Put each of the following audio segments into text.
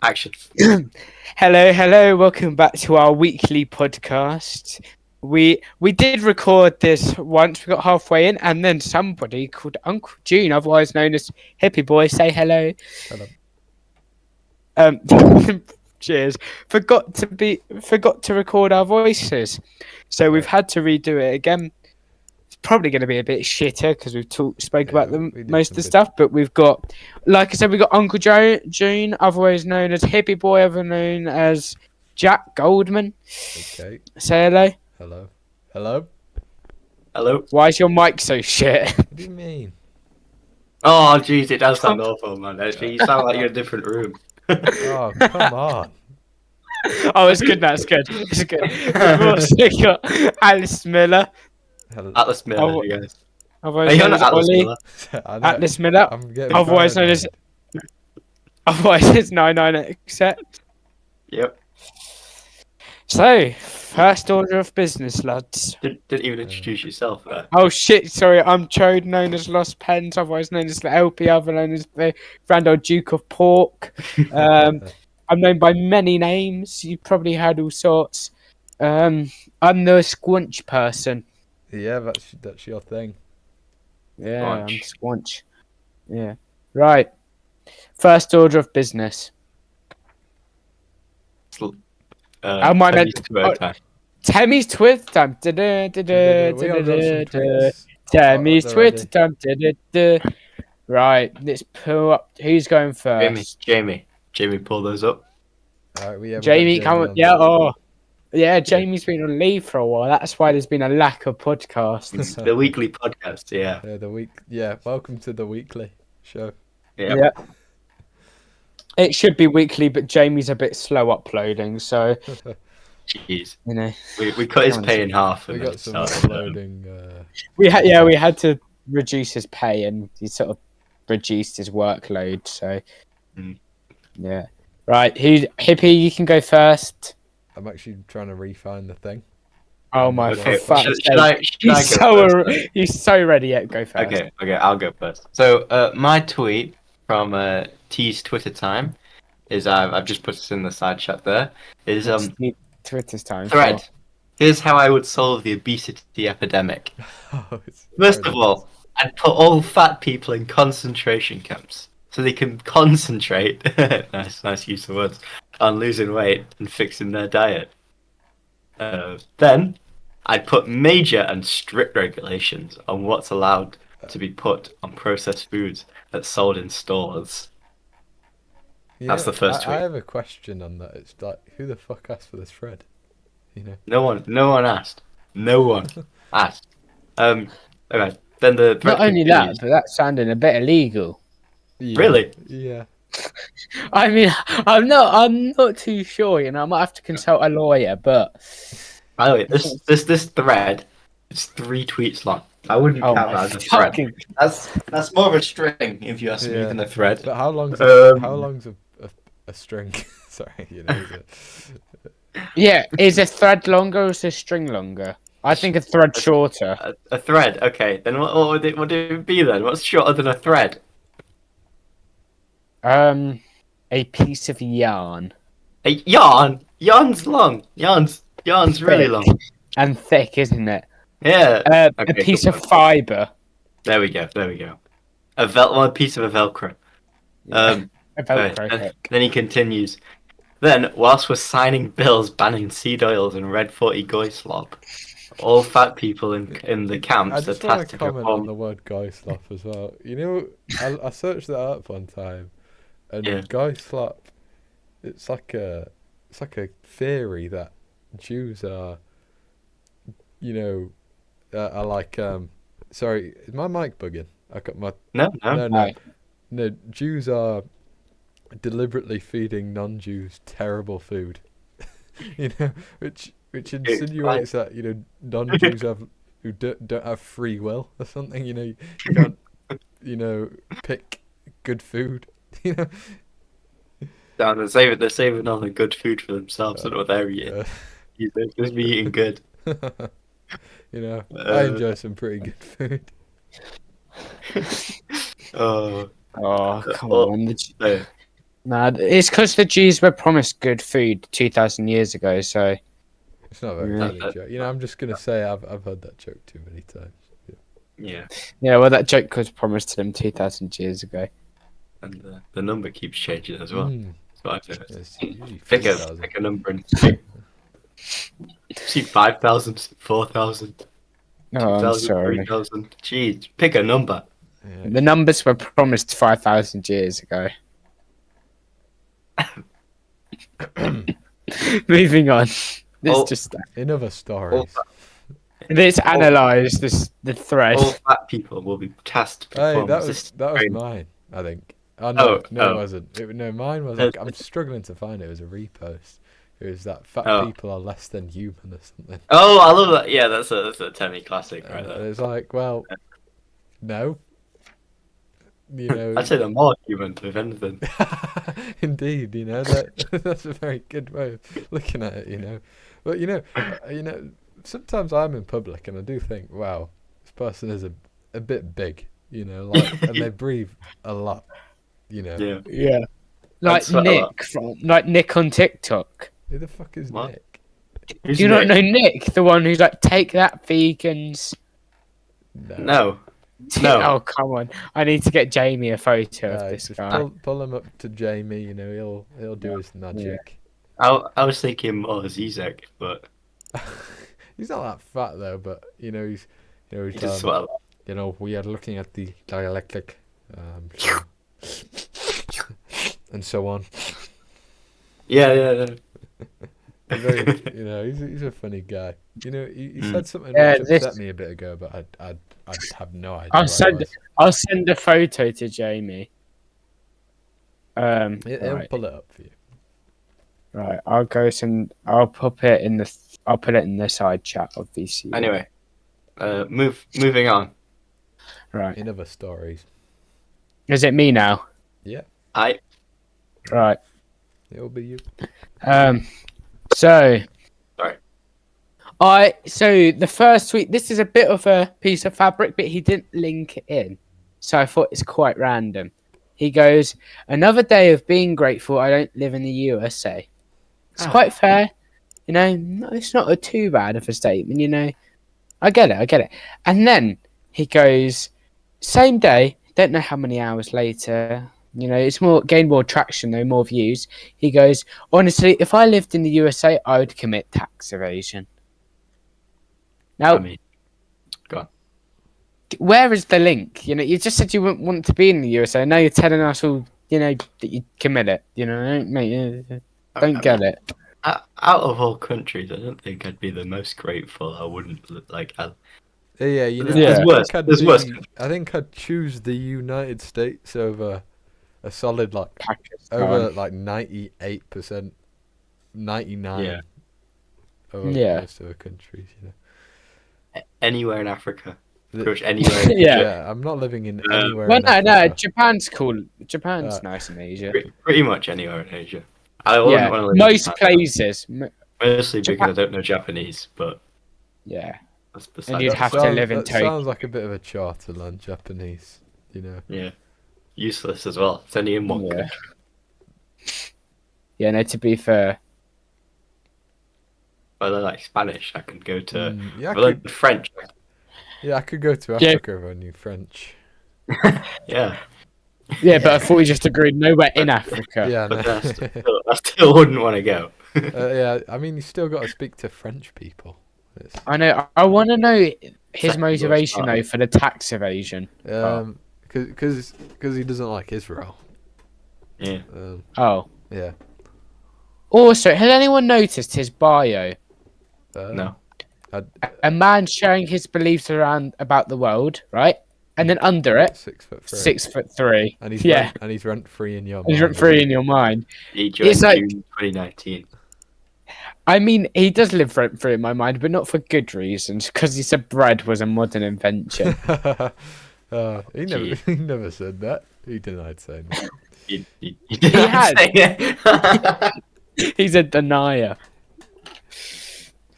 Action. Hello, welcome back to our weekly podcast. We did record this once, we got halfway in, and then somebody called Uncle June, otherwise known as HippieBoi, say hello. Hello. Cheers. Forgot to record our voices. So we've had to redo it again. It's probably going to be a bit shitter because we've spoke about most of the stuff, but we've got, like I said, we've got Uncle June, otherwise known as HippieBoi, otherwise known as Jack Goldman. Okay. Say hello. Hello. Hello. Hello. Why is your mic so shit? What do you mean? Oh, jeez, it does sound awful, man. Actually, you sound like you're in a different room. Oh, come on. Oh, it's good now. It's good. It's good. We've also got Alice Miller. Hello. Atlas Miller, Oh, you guys. Otherwise Are you known not as Atlas Ollie. Miller? Atlas Miller. I'm getting Otherwise known paranoid. as. Otherwise, it's 99 accept. Yep. So, first order of business, lads. Didn't even introduce yourself there. Oh shit! Sorry, I'm Chode, known as Lost Pens, otherwise known as the LP, otherwise known as the Grand Old Duke of Pork. I'm known by many names. You've probably heard all sorts. I'm the Squunch person. Yeah, that's your thing. Yeah, I'm Squunch. Squunch. Yeah. Right. First order of business. Am I meant- Tammy's Twitter time. We are done some tweets. Tammy's Oh, they're Twitter time. Right, let's pull up. Who's going first? Jamie, pull those up. Alright, we have Jamie, come on. on. Yeah, yeah, Jamie's been on leave for a while. That's why there's been a lack of podcasts. The weekly podcast, yeah. Welcome to the weekly show. Yeah. Yeah. It should be weekly, but Jamie's a bit slow uploading, so Jeez. you know. We cut his pay in half. We and got then some started, uploading. We had to reduce his pay, and he sort of reduced his workload. So, yeah. Right, Hippie? You can go first. I'm actually trying to refine the thing. Oh my Okay, fuck's should sake! I go first, then? He's so ready. Yeah, go first. Okay, I'll go first. So, my tweet from T's Twitter time is I've just put this in the side chat there. Is Twitter's time. thread. Here's how I would solve the obesity epidemic. First of all, I'd put all fat people in concentration camps so they can concentrate. nice use of words on losing weight and fixing their diet. Then I'd put major and strict regulations on what's allowed to be put on processed foods that's sold in stores. That's the first tweet. I have a question on that. It's like, who the fuck asked for this thread? You know. No one asked. No one asked. Okay. Then the thread Not only that, continues. but that's sounding a bit illegal. Yeah. Really? Yeah. I mean, I'm not too sure. You know, I might have to consult a lawyer, but. By the way, this thread is 3 tweets long. I wouldn't count that as a thread. That's more of a string, if you ask me, than a thread. But how long's a string? Sorry, you know. Yeah, is a thread longer or is a string longer? I think a thread shorter. A thread, okay. Then what would it be then? What's shorter than a thread? A piece of yarn. A yarn? Yarn's long. Yarn's really long. And thick, isn't it? Yeah. A piece of fibre. There we go. One piece of a Velcro. A Velcro. Then he continues. Then, whilst we're signing bills banning seed oils and red 40 goy slop, all fat people in the camps I are just want tasked to to comment on perform. the word guy slop as well. You know, I searched that up one time, and Yeah. guy slop, it's like a theory that Jews are, you know, are like Sorry, is my mic bugging? I got my no. Jews are deliberately feeding non-Jews terrible food. You know, which insinuates that, you know, non-Jews don't have free will or something. You know, you can't, you know, pick good food. You know, They're saving all the good food for themselves and what they're eating. They're just be eating good. You know, I enjoy some pretty good food. Oh, come on. Nah, it's because the Jews were promised good food 2,000 years ago. So It's not a very Yeah. funny joke. You know, I'm just gonna say I've heard that joke too many times. Yeah, yeah, well, that joke was promised to them 2,000 years ago. and the number keeps changing as well. Mm. That's what I've noticed. It's usually Pick 3,000. a number and see 5,000, 4,000, Oh, I'm 2,000, sorry. 3,000. Jeez, pick a number. Yeah. The numbers were promised 5,000 years ago. Moving on. This Oh. just In other stories. let's analyze the thread. All fat people will be tasked to Hey, perform that was resistance mine, training. I think. Oh no, Oh, no, oh. it wasn't. No, mine was. I'm struggling to find it. It was a repost. It was that fat Oh. people are less than human or something. Oh, I love that. Yeah, that's a Temmie classic right And there. it's like, well, no. You know, I'd say they're more human, if anything. indeed. You know that's a very good way of looking at it. You know, but you know, sometimes I'm in public and I do think, wow, this person is a bit big. You know, like, and they breathe a lot. You know, Yeah. Yeah. Like That's what I Nick Nick on TikTok. who the fuck is What? Nick? Who's Do you not Nick? know Nick? The one who's like, take that, vegans. No. No. Oh, come on. I need to get Jamie a photo of this Just guy. pull him up to Jamie. You know, he'll do his magic. I was thinking more Zizek, but He's not that fat though, but you know he's he just swelled. you know, we are looking at the dialectic, so- and so on. Yeah. He's very, you know, he's a funny guy. You know, he said something Yeah, which this- upset me a bit ago, but I'd have no idea. I'll what it send was. I'll send a photo to Jamie. He'll Right. pull it up for you. Right, I'll put it in the side chat of VC. Anyway, moving on. Right. In other stories, Is it me now? I Right. it'll be you. So Sorry. so the first tweet, this is a bit of a piece of fabric, but he didn't link it in. So I thought it's quite random. He goes, another day of being grateful I don't live in the USA. It's quite fair. You know, it's not too bad of a statement, you know. I get it. And then he goes, same day, don't know how many hours later, you know, it's gained more traction though, more views. He goes, honestly, if I lived in the USA, I would commit tax evasion. Now, I mean, go on. where is the link? You know, you just said you wouldn't want to be in the USA. Now you're telling us all, you know, that you commit it. You know, mate, don't get it. Out of all countries, I don't think I'd be the most grateful. I wouldn't like. Yeah, you know, There's I worse. think I'd There's be- worse. I think I'd choose the United States over a solid Pakistan. over 98%, 99 Yeah. over Yeah. most of the countries. You know. Anywhere in Africa. The- Pretty much anywhere. Yeah. I'm not living in anywhere. Well, in no, Africa. Japan's cool. Japan's nice in Asia. Pretty much anywhere in Asia. I wouldn't Yeah, want to live most in Japan. places. Mostly Japan- because I don't know Japanese, but Yeah, that's And besides. you'd the have to point. live in that Tokyo. sounds like a bit of a chore to learn Japanese. You know. Yeah, useless as well. It's only in one Yeah. country. yeah. No, to be fair, But I like Spanish. I can go to. Yeah, I learned French. I could go to Yeah. Africa if I knew French. Yeah, yeah. But I thought we just agreed nowhere in Africa. Yeah, but no. I still wouldn't want to go. Yeah. I mean, you still got to speak to French people. It's, I know. I want to know his Second motivation worst though for the tax evasion. because he doesn't like Israel. Yeah. Oh. Yeah. Also, has anyone noticed his bio? No. A man sharing his beliefs about the world, right? And then under it, 6'3". 6'3". And he's Yeah, rent free in your mind. he's rent free in your mind. He joined It's like- June 2019. I mean, he does live rent free in my mind, but not for good reasons. Because he said bread was a modern invention. He never said that. He denied saying that. He didn't had. say it. He's a denier.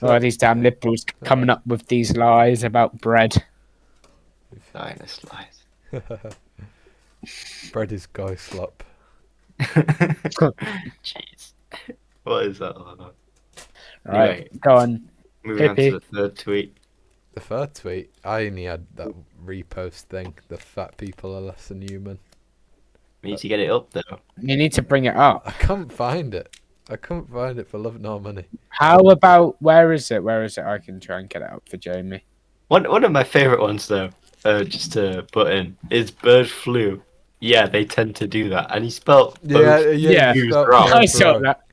Oh, these damn liberals coming up with these lies about bread. Finest lies. Bread is guy slop. Jeez. What is that all about? Right, Anyway, go on. moving on to Hippie. the third tweet. The third tweet, I only had that repost thing. The fat people are less than human. We need to get it up though. You need to bring it up. I can't find it. I couldn't find it for love nor money. How about where is it? Where is it? I can try and get it up for Jamie. One of my favourite ones though, just to put in, is bird flu. Yeah, they tend to do that, and he spelled Yeah. you spelt wrong. I both saw wrong. that.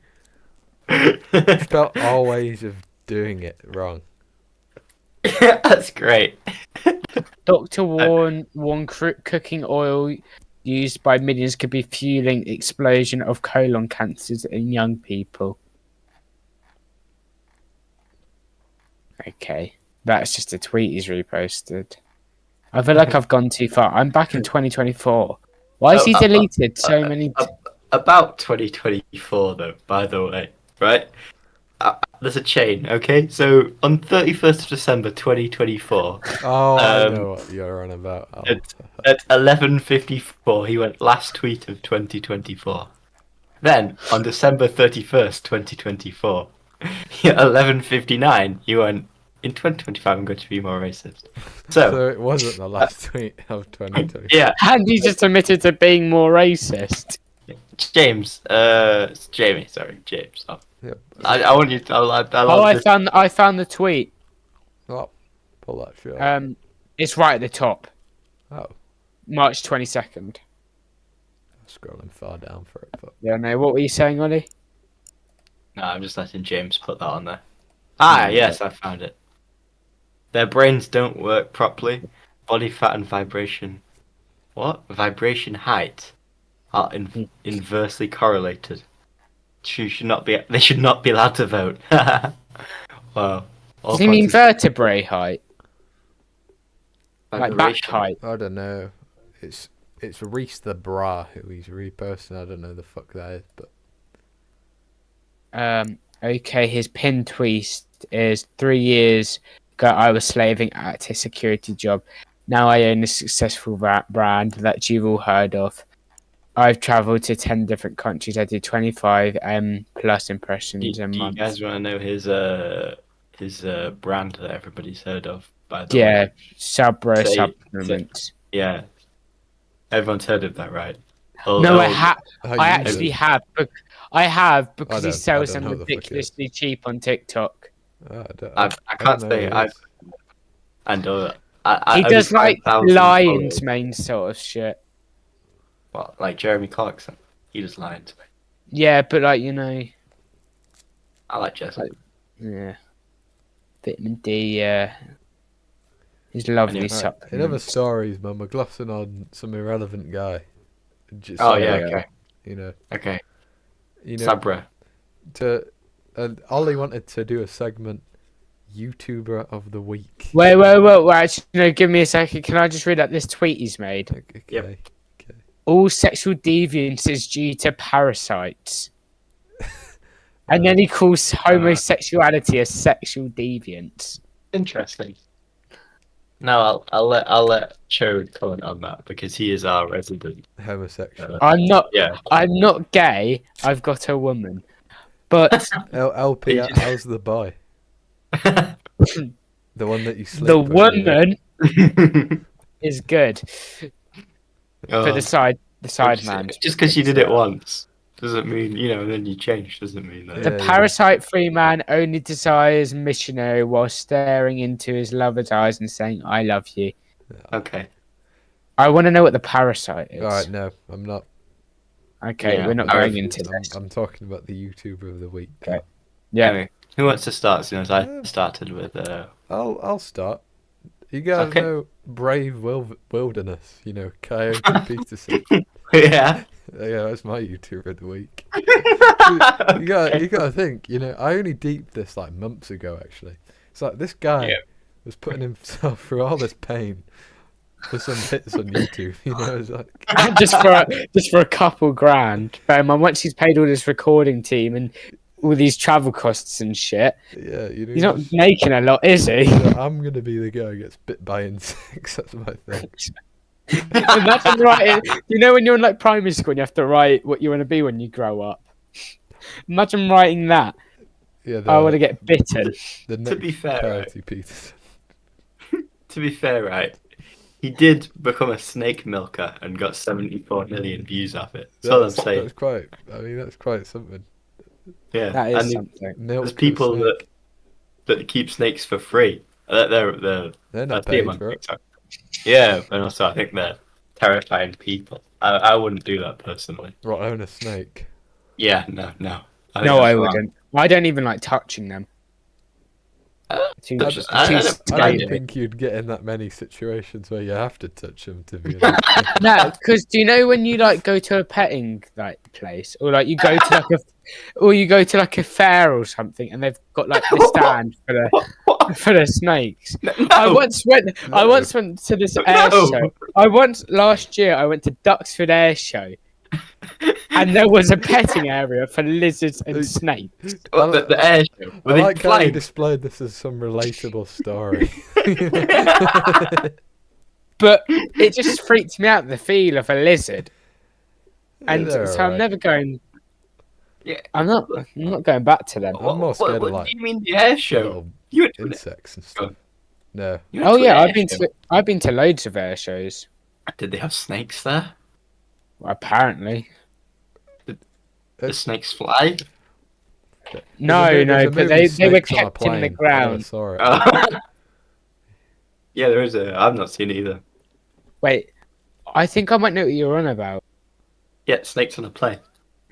You spelt all ways of doing it wrong. That's great. Doctor warned cooking oil used by millions could be fueling explosion of colon cancers in young people. Okay, that's just a tweet he's reposted. I feel like I've gone too far. I'm back in 2024. Why has he deleted so many? About 2024 though, by the way, right? There's a chain, okay? So on 31st of December 2024, Oh, I know what you're on about. Oh. at 11:54, he went last tweet of 2024. Then on December 31st, 2024, at 11:59, he went in 2025. I'm going to be more racist. So it wasn't the last tweet of 2020. Yeah, And he just admitted to being more racist. James. It's Jamie. Sorry, James. Oh. Yep. I want you. I found the tweet. Oh, pull that shit up. It's right at the top. Oh, March 22nd. scrolling far down for it. But... Yeah, no. What were you saying, Ollie? No, I'm just letting James put that on there. Ah, yes, I found it. Their brains don't work properly. Body fat and vibration. What? Vibration height are inversely correlated. They should not be allowed to vote. Wow. Does he mean vertebrae height? Like back Vibration. height? I don't know. It's Reese the Bra who he's reposting. I don't know the fuck that is, but Okay, his pin tweet is 3 years ago I was slaving at a security job. Now I own a successful brand that you've all heard of. I've travelled to 10 different countries. I do 25 plus impressions a Do you month. guys want to know his brand that everybody's heard of? By the Yeah, way? supplements. Yeah, everyone's heard of that, right? No, I I actually have. I have because he sells don't them know what the fuck it is. ridiculously cheap on TikTok. I can't say I've. And He does like lion's mane sort of shit. What, like Jeremy Clarkson? He does lion's mane. Yeah, but like, you know, I like Jesse. yeah, vitamin D. Is lovely Anyway, supplement. In other stories, man, we're glossing on some irrelevant guy. Just Oh so, yeah, okay, You know, okay. Sabra. And Ollie wanted to do a segment, YouTuber of the week. Wait. Actually, no, give me a second. Can I just read out this tweet he's made? Okay. Yep. Okay. All sexual deviance is due to parasites. And then he calls homosexuality a sexual deviance. Interesting. No, I'll let Chode comment on that because he is our resident. Homosexual. I'm not. Yeah. I'm not gay. I've got a woman. But LP, how's the boy? The one that you sleep the with, woman is good. Oh, But the side man. Just because you did it once doesn't mean then you change. Doesn't mean that. The parasite-free man only desires missionary while staring into his lover's eyes and saying, "I love you." Okay. I want to know what the parasite is. All right, no, I'm not. Okay, Yeah, we're not alright. going into this. I'm talking about the YouTuber of the week. Okay. Yeah. Anyway, who wants to start as soon as I started with? I'll start. You guys Okay. know Brave Wilderness, Coyote Peterson. Yeah. Yeah, that's my YouTuber of the week. you gotta think, I only deeped this like months ago actually. It's like this guy was putting himself through all this pain for some hits on YouTube, it's like just for a couple grand. But once he's paid all this recording team and all these travel costs and shit, yeah, he's not making a lot, is he? I'm gonna be the guy who gets bit by insects, that's my thing. Imagine writing. You know when you're in like primary school and you have to write what you want to be when you grow up. Imagine writing that. Yeah, I want to get bitten. the To be next fair, Coyote Peterson. To be fair, right, he did become a snake milker and got 74 million views off it. That's all I'm saying. That's quite. I mean, that's quite something. Yeah, That is and something. there's Milk people snake. that keep snakes for free. They're They're I not see them paid on for it. TikTok. Yeah, and also I think they're terrifying people. I wouldn't do that personally. Right, own a snake. Yeah, no. I think No, that's I wrong. wouldn't. I don't even like touching them. Too, I too don't- I scary. don't think you'd get in that many situations where you have to touch them to be honest. No, because do you know when you like go to a petting like place, or like you go to like a fair or something, and they've got like the stand for the snakes. No. I once went to this air No. show. Last year I went to Duxford Air Show, and there was a petting area for lizards and snakes. What, the air show? I Were they like how you flying? displayed this as some relatable story. But it just freaked me out, the feel of a lizard, and they're so I'm alright. never going. Yeah. I'm not going back to them. I'm more scared of, what like, do you mean the air show? Little You went to an- insects and stuff. No. you went Oh to an yeah, air I've show? been to loads of air shows. Did they have snakes there? Apparently, The snakes fly? no, but they were kept in the ground. Sorry. Yeah, there is a. I've not seen it either. Wait, I think I might know what you're on about. Yeah, snakes on a plane.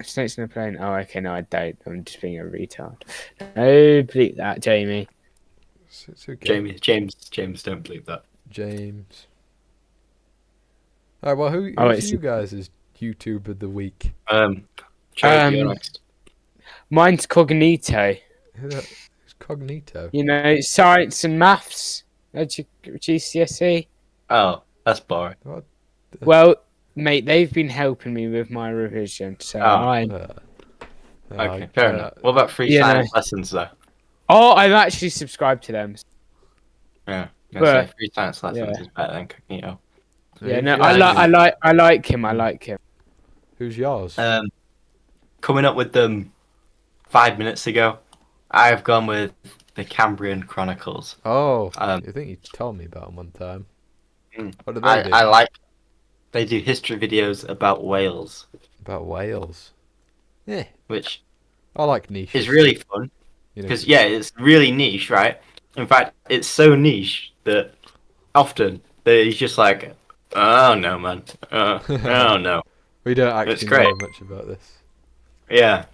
Snakes in a plane. Oh, okay, no, I don't. I'm just being a retard. No, bleep that, Jamie. It's okay. James, don't believe that. James. Alright, well, who's it's- you guys' YouTube of the week? Joe, you're next. Mine's Cognito. Who's Cognito? You know, science and maths at GCSE. Oh, that's boring. What? Well, mate, they've been helping me with my revision, so Oh. I'm. Okay, fair enough. What about free Yeah, science lessons though? Oh, I'm actually subscribed to them. Yeah, But- free science lessons yeah. is better than Cognito. Yeah, no, Who's I like him. I like him. Who's yours? Coming up with them 5 minutes ago, I've gone with the Cambrian Chronicles. I um, think you told me about them one time. Mm. What did they do? I like. They do history videos about Wales, About Wales. Yeah. which I like niche. is really fun You know, because yeah, it's really niche, right? In fact, it's so niche that often he's just like, oh no, man, oh no. we don't actually It's great. know much about this. Yeah,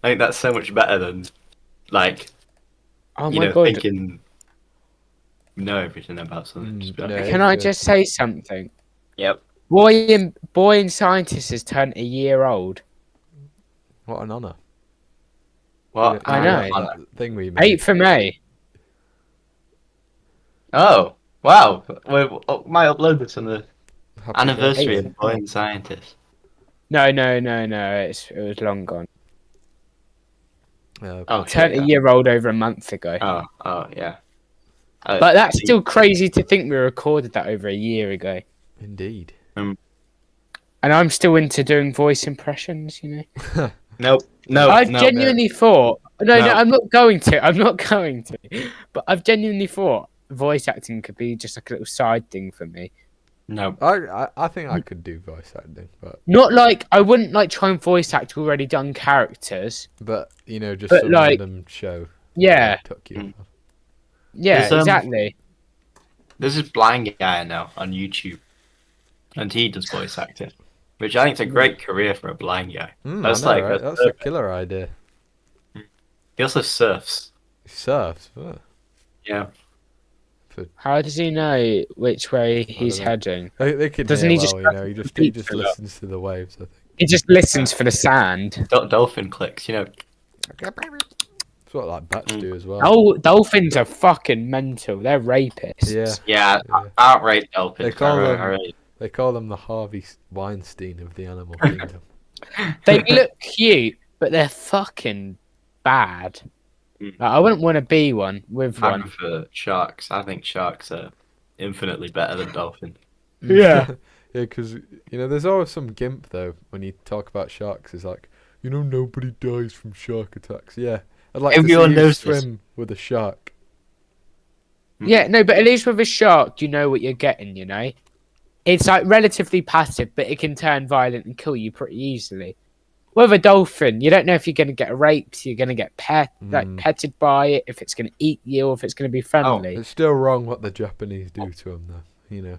I think that's so much better than like Oh you my know god! thinking you know everything about something. Just be like, no. Can I Yeah. just say something? Yep. Boy in Scientist has turned a year old. What an honour. What? I know. That thing we made. 8th of May. Oh wow! We might upload this on the Happy anniversary birthday. of Boy and Scientist. No. It was long gone. birthday. Oh, Turned a year old over a month ago. Oh yeah. But that's still crazy to think we recorded that over a year ago. Indeed. And I'm still into doing voice impressions, you know. Nope. No. I've no. genuinely thought. No, No. I'm not going to. I'm not going to. But I've genuinely thought voice acting could be just like a little side thing for me. No. I think I could do voice acting, Not like I wouldn't like try and voice act already done characters. but you know, just But, some like, random show. Yeah, Took you. Mm. yeah, There's, exactly. There's this blind guy I know on YouTube, and he does voice acting, which I think is a great career for a blind guy. That's I know, like right? That's a killer idea. He also surfs. He surfs. Oh. Yeah. How does he know which way he's know. heading? They can Doesn't hear he just well, you know. He just compete for that? listens to the waves. I think. He just listens for the sand. Dolphin clicks. You know. It's what like bats do as well. Oh, dolphins are fucking mental. They're rapists. Yeah. Yeah. Yeah. Outright dolphins. They call I them- really- They call them the Harvey Weinstein of the animal kingdom. They look cute, but they're fucking bad. Mm. Like, I wouldn't want to be one with I one. prefer sharks. I think sharks are infinitely better than dolphins. Yeah. Yeah, because there's always some gimp though when you talk about sharks. It's like, nobody dies from shark attacks. Yeah, I'd like Everyone to see you knows this. swim with a shark. Yeah, no, but at least with a shark, you know what you're getting, It's like relatively passive, but it can turn violent and kill you pretty easily. With a dolphin, you don't know if you're going to get raped, you're going to get petted by it, if it's going to eat you, or if it's going to be friendly. It's still wrong what the Japanese do to them, though.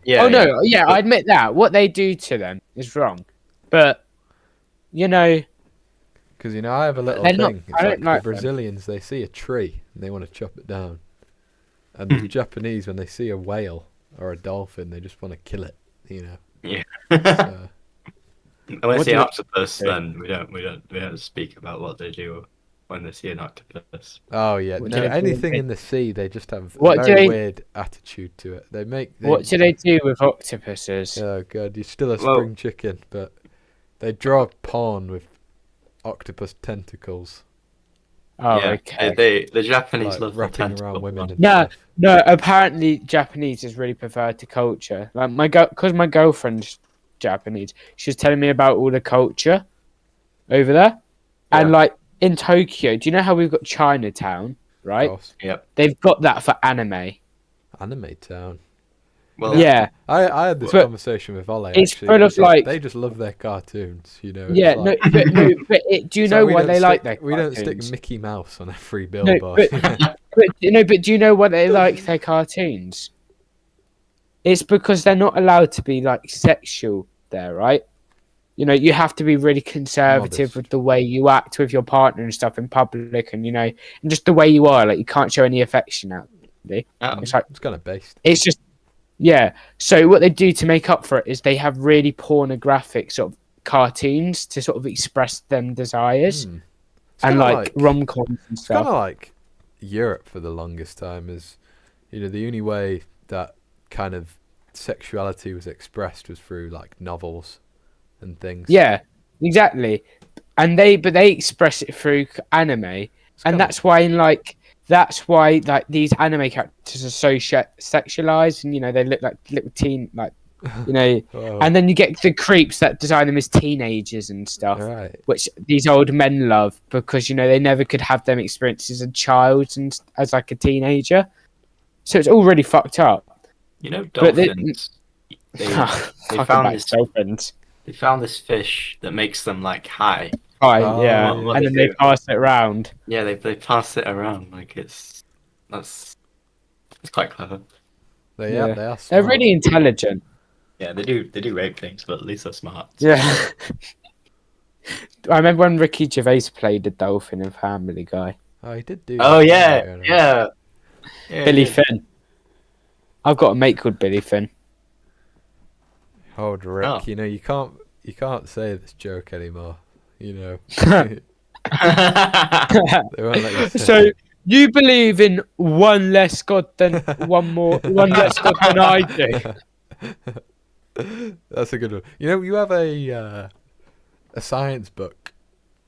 Yeah. Oh, no, yeah, I admit that. What they do to them is wrong. But, Because I have a little They're thing. not- I don't It's like the them. Brazilians. They see a tree and they want to chop it down, and the Japanese, when they see a whale or a dolphin, they just want to kill it. Yeah. So, When What they see do an they octopus, do? then we don't speak about what they do when they see an octopus. oh yeah, What no, do they do? anything in the sea, they just have a What do very they- weird attitude to it. What do they do with octopuses? Oh god, you're still a Well- spring chicken, but they draw porn with octopus tentacles, Oh, Yeah, okay. the Japanese like love the wrapping tentacle around women. one. And No, stuff. no. Apparently, Japanese is really preferred to culture. Like because my girlfriend's Japanese. She was telling me about all the culture over there, and Yeah. like in Tokyo. Do you know how we've got Chinatown, Of right? course. Yep. They've got that for anime. Anime town. Well, Yeah, I had this But conversation with Ole. it's Actually. full of, He said like- they just love their cartoons. It's yeah. like- Do you So know we why don't they like stick- their We don't stick cartoons? Mickey Mouse on every No, billboard. but do you know why they like their cartoons? It's because they're not allowed to be like sexual there, right? You have to be really conservative Modest. with the way you act with your partner and stuff in public, and and just the way you are. Like you can't show any affection out. It's like It's kind of based. it's just yeah. So what they do to make up for it is they have really pornographic sort of cartoons to sort of express them desires Hmm. It's and kinda like rom-coms and It's kind stuff. of like Europe for the longest time. Is the only way that kind of sexuality was expressed was through like novels and things. Yeah, exactly. And they express it through anime, It's and kinda- that's why these anime characters are so sexualized, and they look like little teen, Oh, and then you get the creeps that design them as teenagers and stuff, right. which these old men love because they never could have them experiences as a child and as like a teenager, so it's all really fucked up. Dolphins. They Fucking found back this. dolphins. They found this fish that makes them like high. Oh, Yeah, yeah. and then they pass it around. Yeah, they pass it around like it's quite clever. They Yeah. are. They are. They're Smart. really intelligent. Yeah, they do rape things, but at least they're smart. Yeah. I remember when Ricky Gervais played the dolphin in Family Guy. Oh, he did do. Oh that. yeah, yeah. Billy Finn. I've got a mate called Billy Finn. Oh, Rick, Oh. you can't say this joke anymore. They won't let you say So it. you believe in one less God than one less God than I do. That's a good one. You have a science book.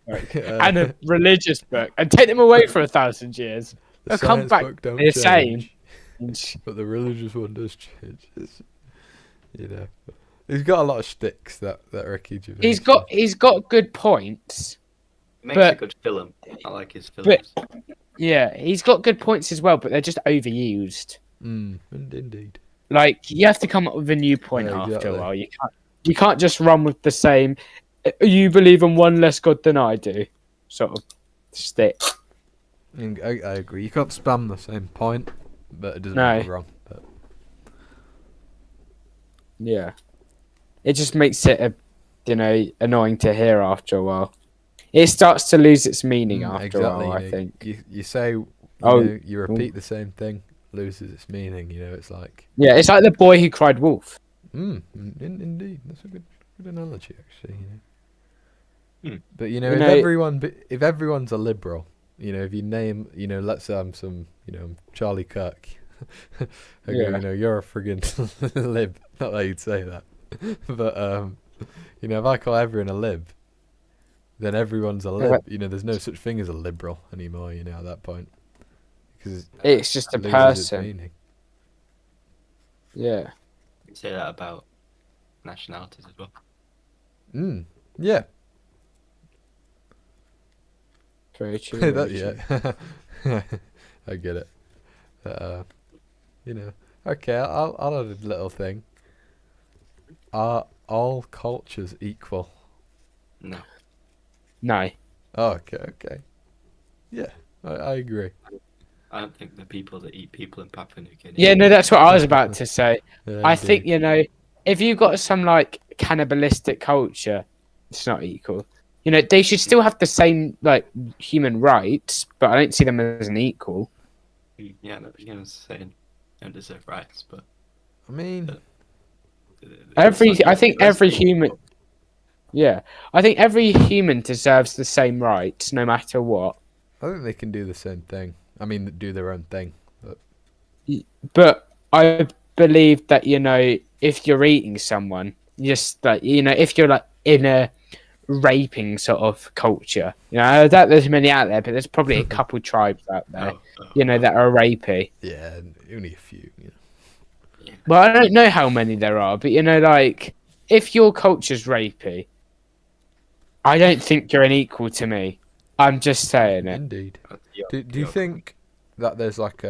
And a religious book, and take them away for 1,000 years. The they'll come science back book don't the same. change, but the religious one does change. He's got a lot of sticks that Ricky Gervais. He's got good points. Makes But- a good film. I like his films. Yeah, he's got good points as well, but they're just overused. Indeed. Like you have to come up with a new point Yeah, after exactly. a while. You can't just run with the same. You believe in one less God than I do, sort of stick. I agree. You can't spam the same point, but it doesn't No. make it wrong. But Yeah, it just makes it annoying to hear after a while. It starts to lose its meaning after a while. I think. you say Oh, you repeat the same thing, loses its meaning. It's like Yeah, it's like the boy who cried wolf. indeed, that's a good analogy actually. But You if know- if everyone's a liberal, if you name let's say I'm some I'm Charlie Kirk. I go, Yeah. you're a friggin' lib. Not that you'd say that, but if I call everyone a lib, then everyone's a lib. There's no such thing as a liberal anymore. At that point, because It's just a it loses its person. meaning. Yeah. You say that about nationalities as well. Yeah. Very true. That, Very true. yeah. I get it. Okay, I'll add a little thing. Are all cultures equal? No. No. Oh, okay. Yeah, I agree. I don't think the people that eat people in Papua New Guinea. Yeah, no, that's what I was about to say. Yeah, I indeed. think, if you've got some like cannibalistic culture, it's not equal. They should still have the same like human rights, but I don't see them as an equal. Yeah, no, saying don't deserve rights, but I mean, I think every human, yeah, I think every human deserves the same rights, no matter what. I think they can do the same thing. I mean, do their own thing. But I believe that if you're eating someone, just like if you're like in a raping sort of culture, I doubt there's many out there, but there's probably a couple tribes out there, that are rapey. Yeah, only a few. Yeah. Well, I don't know how many there are, but like if your culture's rapey, I don't think you're an equal to me. I'm just saying it. Indeed. Do you think that there's like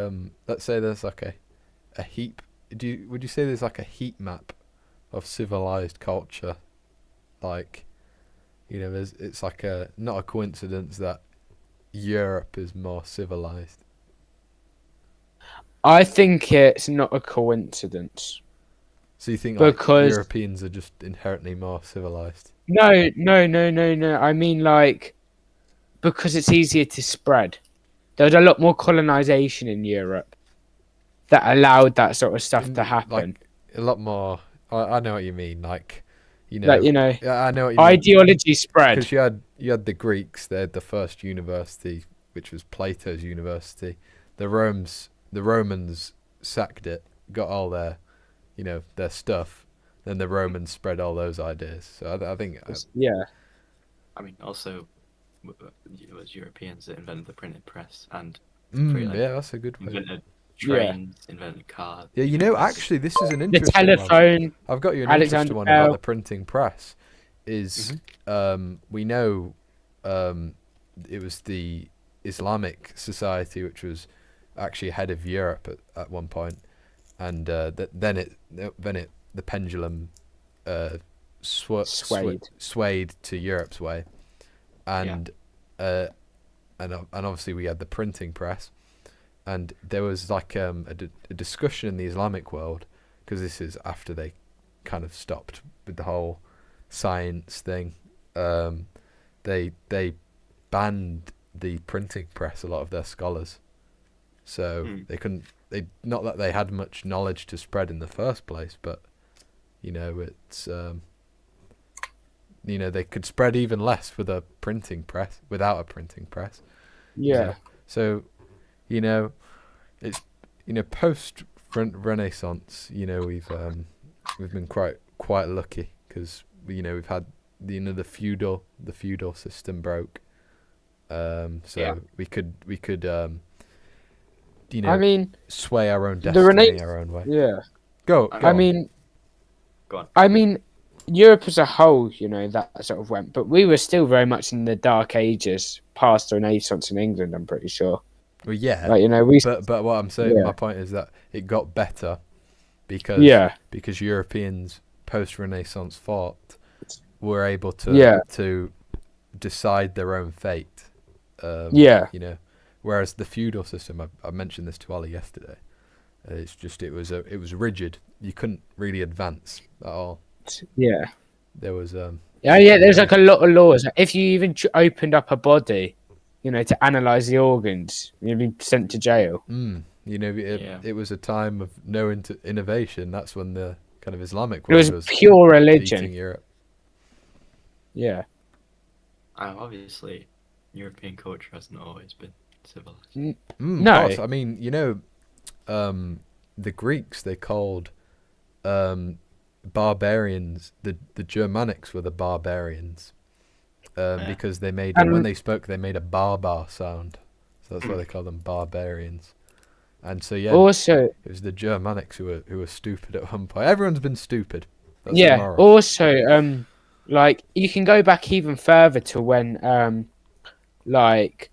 let's say there's like a heap? Would you say there's like a heat map of civilized culture? Like, it's like not a coincidence that Europe is more civilized. I think it's not a coincidence. So you think Because- Europeans are just inherently more civilized? No. I mean, like, because it's easier to spread. There was a lot more colonization in Europe that allowed that sort of stuff to happen. Like a lot more. I know what you mean. Like, Like, Yeah, I know what you mean. ideology spread. Because you had the Greeks. They had the first university, which was Plato's university. The Romans sacked it, got all their stuff. Then the Romans spread all those ideas. So I think. Yeah. I mean, also, it was Europeans that invented the printed press and yeah, that's a good way. invented trains, invented cars. Yeah, actually, this is an The interesting one. telephone. I've got you an Alexander interesting one Bell. about the printing press. We know it was the Islamic society which was actually ahead of Europe at one point, and then the pendulum swayed to Europe's way, and obviously we had the printing press, and there was like a discussion in the Islamic world, because this is after they kind of stopped with the whole science thing. They banned the printing press, a lot of their scholars, so they not that they had much knowledge to spread in the first place, but it's they could spread even less with a printing press, without a printing press. Yeah. So it's post Renaissance. We've been quite lucky, because we've had the feudal system broke. We could I mean, sway our own destiny our own way. Yeah. Go I mean, Go on. I mean, Europe as a whole, that sort of went, but we were still very much in the Dark Ages, past the Renaissance in England. I'm pretty sure. Well, yeah. Like, But what I'm saying, my point is that it got better because Europeans post Renaissance thought were able to decide their own fate. Whereas the feudal system, I mentioned this to Ollie yesterday. It was rigid. You couldn't really advance at all. Yeah. There was there's like a lot of laws. If you even opened up a body, to analyze the organs, you'd be sent to jail. It was a time of no innovation. That's when the kind of Islamic world was pure religion. beating Europe. Yeah. Obviously, European culture hasn't always been civilized. No. Of course. I mean, the Greeks, they called barbarians, the Germanics were the barbarians, because they made when they spoke, they made a bar sound, so that's why they call them barbarians. And so Also, it was the Germanics who were stupid at one point. Everyone's been stupid That's Yeah. immoral. Also, like you can go back even further to like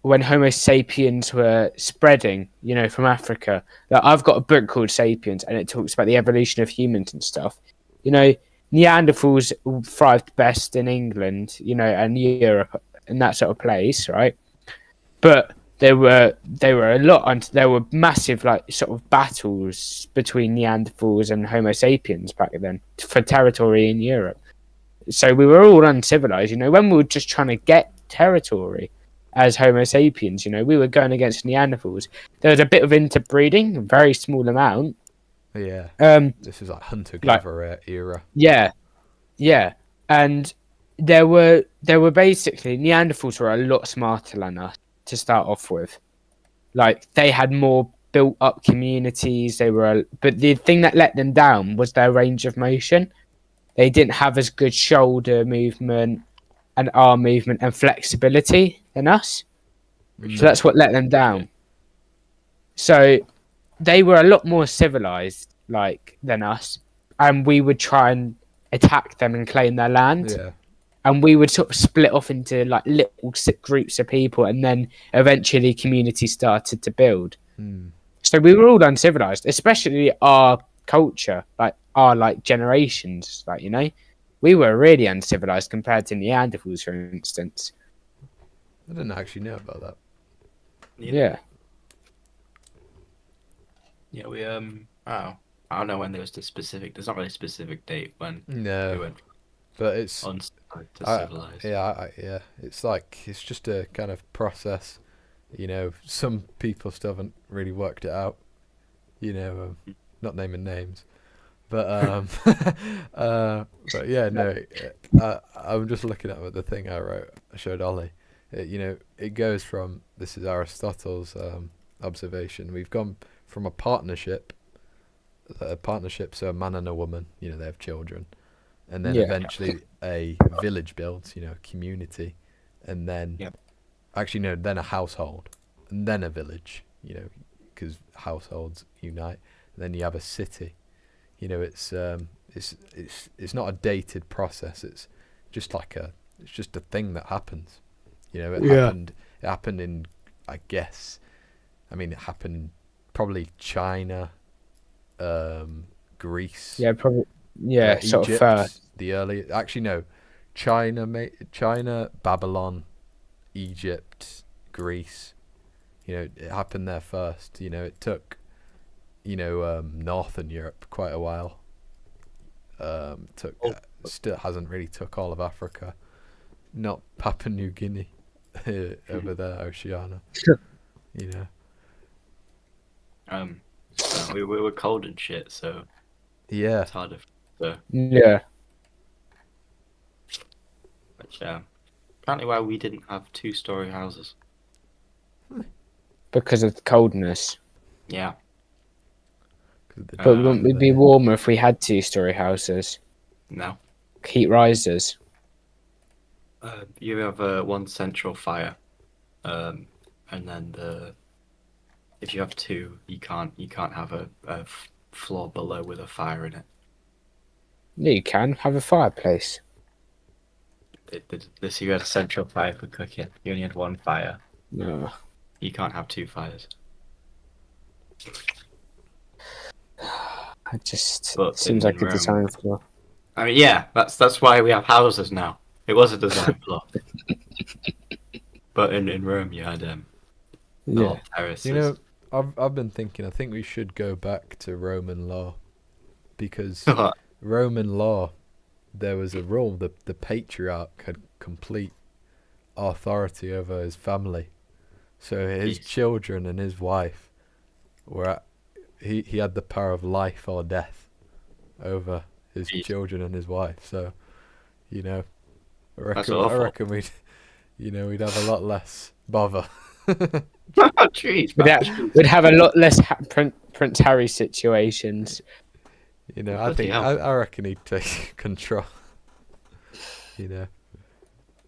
when Homo sapiens were spreading, from Africa. Like, I've got a book called Sapiens, and it talks about the evolution of humans and stuff. You know, Neanderthals thrived best in England, and Europe and that sort of place, right? But there were a lot, and there were massive like sort of battles between Neanderthals and Homo sapiens back then for territory in Europe. So we were all uncivilized, when we were just trying to get territory as Homo sapiens, we were going against Neanderthals. There was a bit of interbreeding, a very small amount. Yeah. Um, This is like like hunter-gatherer era. yeah, yeah, and there were basically Neanderthals were a lot smarter than us to start off with. Like they had more built up communities. But the thing that let them down was their range of motion. They didn't have as good shoulder movement and arm movement and flexibility than us. So that's what let them down. So they were a lot more civilized than us, and we would try and attack them and claim their land. Yeah. And we would sort of split off into like little groups of people, and then eventually communities started to build. So we were all uncivilized, especially our culture, like our generations, we were really uncivilized compared to Neanderthals, for instance. I didn't actually know about that. Yeah. Yeah, we I don't know when there was the specific. There's not really a specific date when we No, went but it's on to civilized. yeah. It's just a kind of process. Some people still haven't really worked it out. Not naming names, but but yeah, no. I'm just looking at the thing I showed Ollie. It goes from, this is Aristotle's observation. We've gone from a partnership, so a man and a woman. They have children, and then eventually a village builds. Community, and then actually no, then a household, and then a village. Because households unite, and then you have a city. It's not a dated process. It's just it's just a thing that happens. It happened in, I guess, it happened probably China, Greece. Yeah, probably. Yeah, sort Egypt, of first. the early. Actually, no, China, Babylon, Egypt, Greece. It happened there first. It took, Northern Europe quite a while. Still hasn't really took all of Africa. Not Papua New Guinea over there, Oceania. We were cold and shit, so Yeah. it's harder. So, Yeah. but apparently, why we didn't have 2-story houses. Because of the coldness. Yeah. But wouldn't we be warmer if we had 2-story houses? No. Heat risers. You have one central fire, and then if you have two, you can't have a floor below with a fire in it. Yeah, you can have a fireplace. This you had a central fire for cooking. You only had one fire. No. You can't have 2 fires. It just But seems in like a Rome- design flaw. Yeah, that's why we have houses now. It was a design flaw. But in Rome, you had Yeah. terraces. I've been thinking. I think we should go back to Roman law, because Roman law, there was a rule. The patriarch had complete authority over his family, so his children and his wife were. He had the power of life or death over his children and his wife. So, I reckon we'd have a lot less bother. Oh, jeez, We'd have a lot less Prince Harry situations. I reckon he'd take control.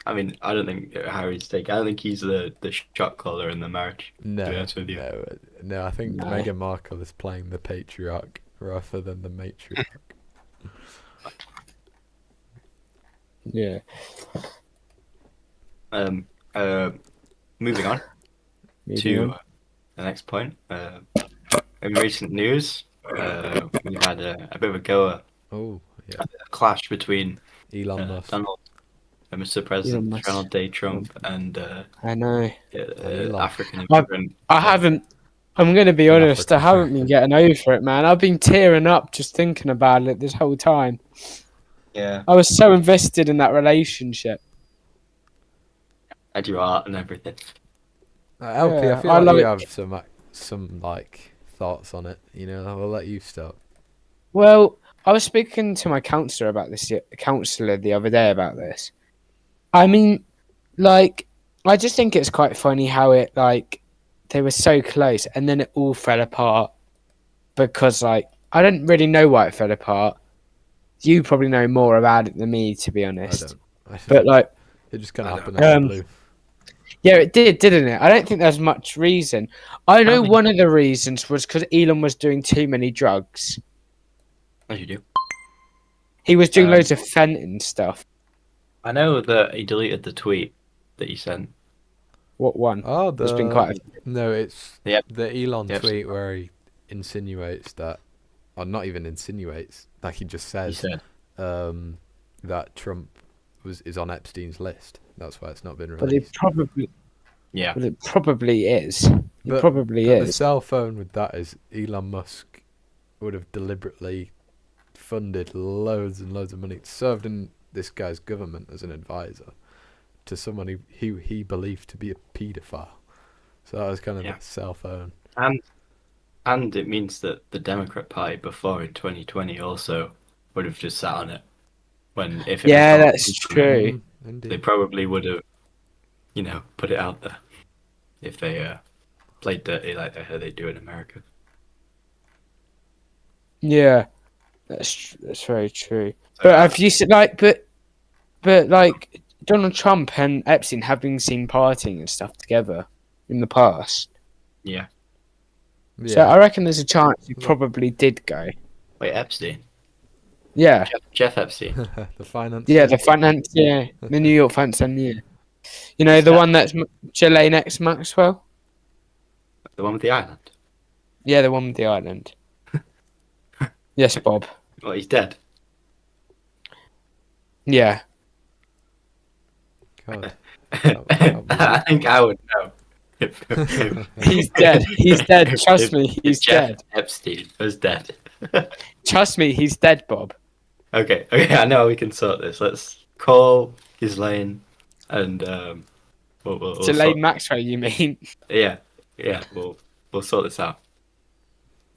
I don't think Harry's take. I don't think he's the shot caller in the marriage. No, to be honest with you. no. I think Meghan Markle is playing the patriarch rather than the matriarch. Yeah. Moving on Moving to on. the next point. In recent news, we've had a bit of a goer, Oh, yeah. a clash between Elon Musk Mr. Elon President Musk. Donald J. Trump, and I know. and Elon. African I, immigrant. I haven't. I'm going to be An honest. I African haven't been getting over it, man. I've been tearing up just thinking about it this whole time. Yeah, I was so invested in that relationship. and your art and everything. LP, I Yeah, feel I like you like. have some thoughts on it. I'll let you start. Well, I was speaking to my counselor about this. Counselor the other day about this. I mean, like, I just think it's quite funny how it they were so close and then it all fell apart because I don't really know why it fell apart. You probably know more about it than me, to be I honest. don't. I But don't. It just kind I of don't. happened out of the blue. yeah, it did, didn't it? I don't think there's much reason. I know don't think- one of the reasons was because Elon was doing too many drugs. As you do. He was doing Um, loads of fentanyl stuff. I know that he deleted the tweet that he sent. What one? Oh, There's been quite. no, it's Yep. the Elon Yep. tweet where he insinuates that, or not even insinuates, like he just He says said, that Trump is on Epstein's list. That's why it's not been But it released. probably. "Yeah, But it probably is. It probably but the is. cell phone with that is Elon Musk would have deliberately funded loads and loads of money, served in this guy's government as an advisor to someone he believed to be a paedophile. So that was kind of Yeah. the cell phone. and it means that the Democrat Party before in 2020 also would have just sat on it. When if it Yeah, was Donald that's Trump, true. they Indeed. probably would have, put it out there if they played dirty like they do in America. Yeah, that's very true. So, But have you seen but Donald Trump and Epstein have been seen partying and stuff together in the past. yeah. So Yeah. I reckon there's a chance he probably did go. Wait, Epstein, Yeah, Jeff Epstein, The finance. yeah, the New York financier. Yeah. You know Is the that- one that's Ghislaine X Maxwell. the one with the island. Yeah, the one with the island. Yes, Bob. Well, he's dead. Yeah. God. I think I would know. He's dead. He's dead. Trust me, he's Jeff dead. Epstein was dead. Trust me, he's dead, Bob. Okay, I know we can sort this. Let's call Ghislaine and we'll Ghislaine sort, Maxwell, you mean? yeah, we'll sort this out.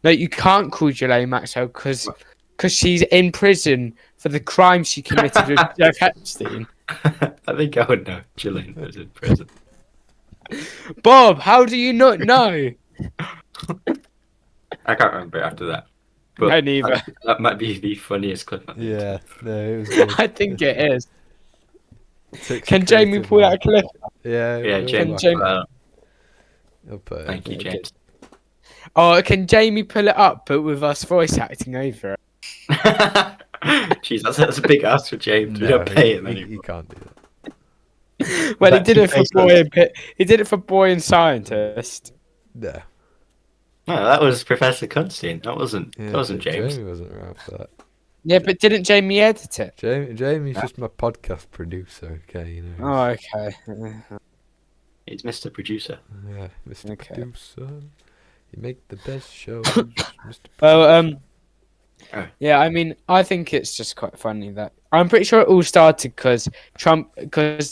No, you can't call Ghislaine Maxwell because she's in prison for the crime she committed with Jeff Epstein. I think I would know. Ghislaine was in prison. Bob, how do you not know? I can't remember after that. But No, neither. that might be the funniest clip. on the Yeah. No, it was good. I think it is. Took Can some Jamie creative pull mind. that clip? Yeah. Yeah, we'll James. whack Jamie- it. He'll put it. Thank you, Yeah, James. Oh, can Jamie pull it up, but with us voice acting over it? Jeez, that's a big ask for James. We don't pay him he anymore. can't do that. Well, he That did it for two-faced He did it for Boy and Scientist. No. No, that was Professor Kuntstien. That wasn't James. Jamie wasn't around for that. Yeah, but didn't Jamie edit it? Jamie's just my podcast producer, okay, you know. Oh, okay. He's Mr. Producer. Yeah, Mr. Okay. Producer. You make the best shows, Mr. Well, Oh. yeah, I mean, I think it's just quite funny that I'm pretty sure it all started because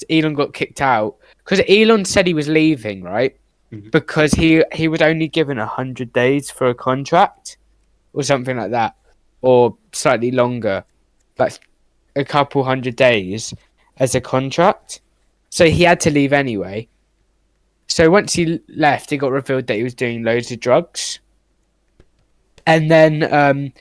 Elon got kicked out because Elon said he was leaving, right? Mhm. Because he was only given 100 days for a contract or something like that, or slightly longer, like a couple hundred days as a contract. So he had to leave anyway. So once he left, it got revealed that he was doing loads of drugs. And then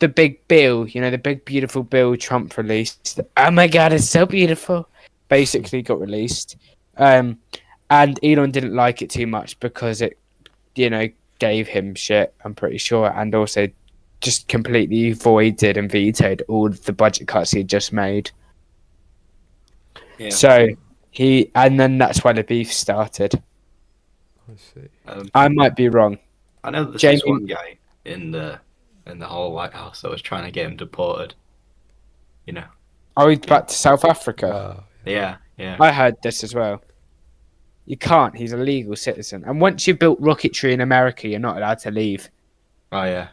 the big bill, the big beautiful bill Trump released. Oh my god, it's so beautiful. Basically got released. And Elon didn't like it too much because it, gave him shit, I'm pretty sure, and also just completely voided and vetoed all the budget cuts he had just made. Yeah. So and then that's why the beef started. I see. I might be wrong. I know there's Jamie- this one guy in the whole White House that was trying to get him deported. You know. Oh, he's back to South Africa. Wow. Yeah. I heard this as well. You can't. He's a legal citizen. And once you've built rocketry in America, you're not allowed to leave. Oh yeah.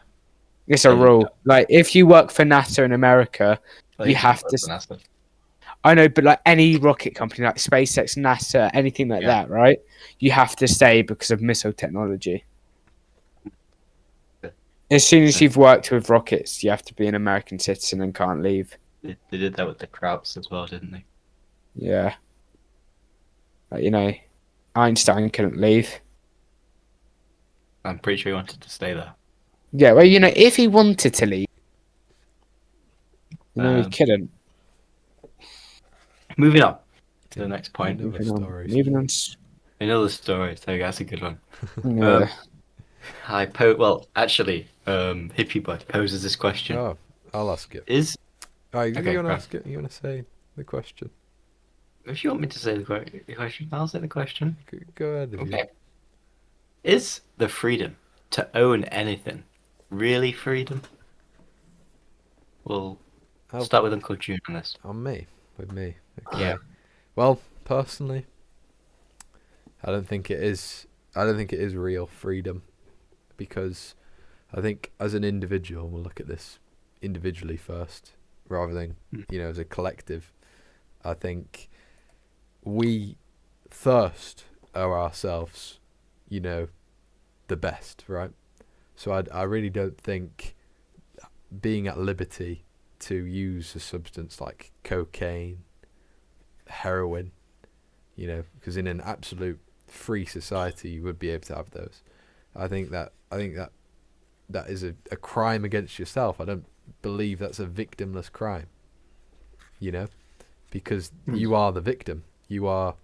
It's a Yeah, rule. Like, if you work for NASA in America, you have to... NASA. I know, but like any rocket company, like SpaceX, NASA, anything like that, right? You have to stay because of missile technology. As soon as you've worked with rockets, you have to be an American citizen and can't leave. They did that with the Krauts as well, didn't they? Yeah. Like, you know, Einstein couldn't leave. I'm pretty sure he wanted to stay there. Yeah, well, you know, if he wanted to leave, you know, he couldn't. Moving on to the next point. Another story. Moving on. Another story. So that's a good one. Yeah. Actually, HippieBoi poses this question: Oh, I'll ask it. Is You Okay, want to go. ask it? You want to say the question? if you want me to say the question, I'll say the question. Go ahead. If Okay. Is the freedom to own anything really freedom? We'll I'll- start with Uncle June on this. On me. With me. Okay. Yeah. Well, personally, I don't think it is. I don't think it is real freedom, because I think as an individual, we'll look at this individually first, rather than as a collective. I think we first are ourselves, the best, right? So I really don't think being at liberty to use a substance like cocaine, heroin, because in an absolute free society you would be able to have those. I think that is a crime against yourself. I don't believe that's a victimless crime. Because you are the victim. You are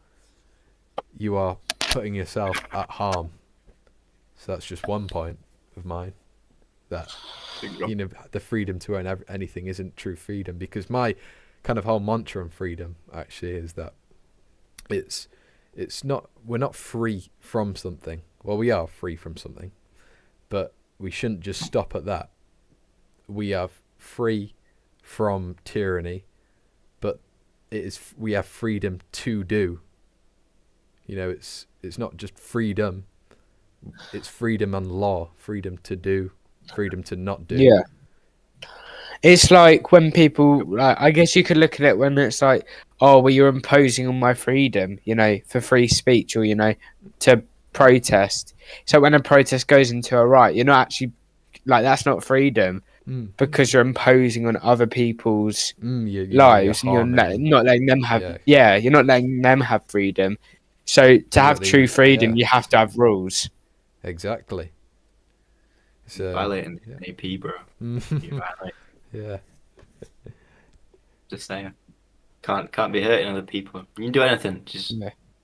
putting yourself at harm. So that's just one point of mine. That the freedom to own anything isn't true freedom, because my kind of whole mantra on freedom actually is that it's not, we're not free from something. Well, we are free from something, but we shouldn't just stop at that. We are free from tyranny, but we have freedom to do. It's not just freedom. It's freedom and law, freedom to do, freedom to not do. Yeah. It's like when people, like, I guess you could look at it when it's like, oh, well, you're imposing on my freedom, for free speech, or, to protest. So when a protest goes into a riot, you're not actually, like, that's not freedom, because you're imposing on other people's lives, and you're not letting them have, you're not letting them have freedom. So to have true freedom, you have to have rules. Exactly. So, Violating AP, bro. You violate. Yeah. Just saying. Can't be hurting other people. You can do anything. Just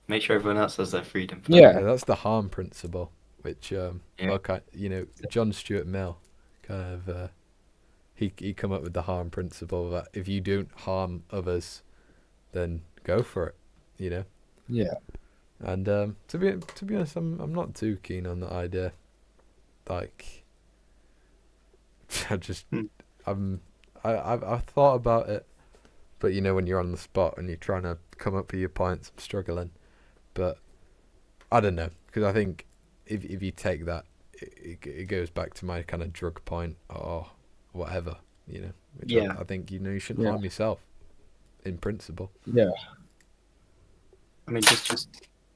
make sure everyone else has their freedom. Yeah. That's the harm principle, which John Stuart Mill kind of he come up with the harm principle that if you don't harm others, then go for it. Yeah. And to be honest, I'm not too keen on that idea. Like, I've thought about it, but when you're on the spot and you're trying to come up with your points, I'm struggling. But I don't know, because I think if you take that, it goes back to my kind of drug point or whatever, which I think you shouldn't harm yourself in principle. Yeah. I mean, just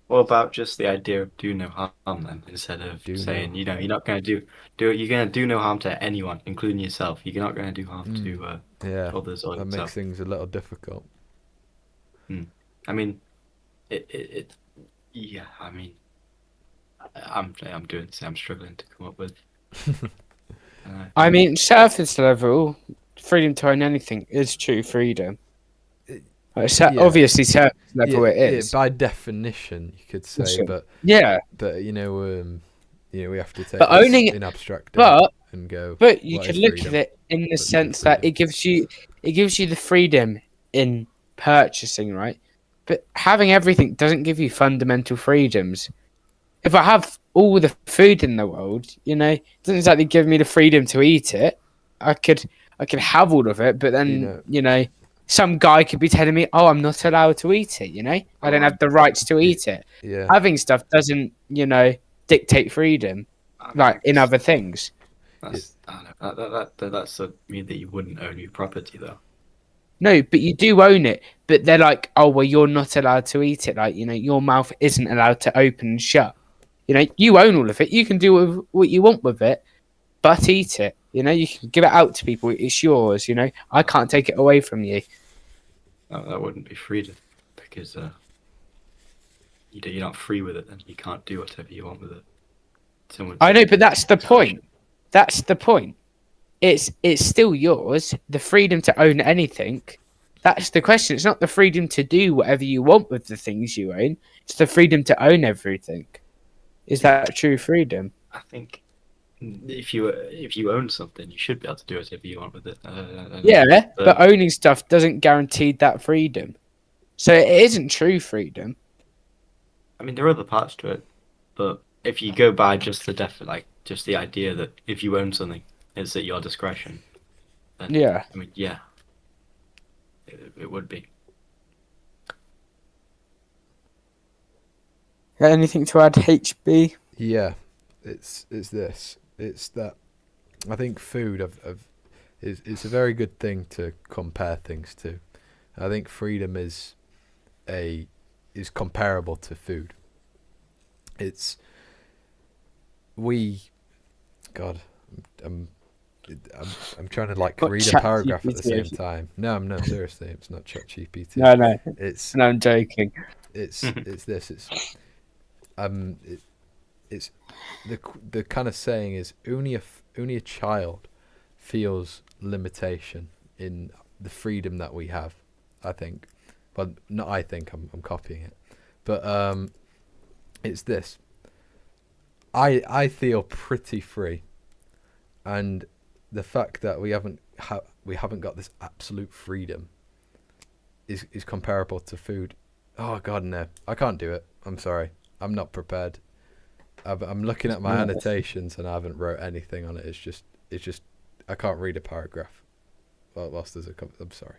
what about just the idea of do no harm then, instead of saying you're not going to you're going to do no harm to anyone, including yourself. You're not going to do harm to others or that yourself. Makes things a little difficult. I mean, I mean, I'm doing the same. I'm struggling to come up with. I mean, surface level, freedom to own anything is true freedom. Obviously, surface level it is. By definition, you could say, but yeah, we have to take but this owning in abstract. but and go. But you what could is look freedom? at it in the Let's do sense that freedom. it gives you the freedom in purchasing, right? But having everything doesn't give you fundamental freedoms. If I have all the food in the world, it doesn't exactly give me the freedom to eat it. I could have all of it, but then some guy could be telling me, "Oh, I'm not allowed to eat it." I don't have the rights to eat it. Yeah. Having stuff doesn't, dictate freedom, I mean, like in other things. that's I don't know. That's mean that you wouldn't own your property though. No, but you do own it. But they're like, "Oh, well, you're not allowed to eat it. Like, your mouth isn't allowed to open and shut. You own all of it. You can do what you want with it, but eat it. You can give it out to people. It's yours. I can't take it away from you." That wouldn't be freedom because you're not free with it. Then you can't do whatever you want with it. I know, but that's the point. That's the point. It's still yours. The freedom to own anything. That's the question. It's not the freedom to do whatever you want with the things you own. It's the freedom to own everything. Is that true freedom? I think if you own something, you should be able to do whatever you want with it. Yeah, but owning stuff doesn't guarantee that freedom. So it isn't true freedom. I mean, there are other parts to it, but if you go by just just the idea that if you own something, it's at your discretion. Then, Yeah. I mean, yeah, it would be. Anything to add, HB? Yeah, it's this. It's that. I think food is a very good thing to compare things to. I think freedom is comparable to food. God, I'm trying to What, read a Chat paragraph at the same GPT? time. No, seriously, it's not ChatGPT. No. It's No, I'm joking. it's this. It's the kind of saying is only a child feels limitation in the freedom that we have. I think, but not. I think I'm copying it, but it's this. I feel pretty free, and the fact that we haven't got this absolute freedom is comparable to food. Oh God, no! I can't do it. I'm sorry. I'm not prepared. I'm looking at my annotations and I haven't wrote anything on it. It's just I can't read a paragraph. Well, whilst there's I'm sorry.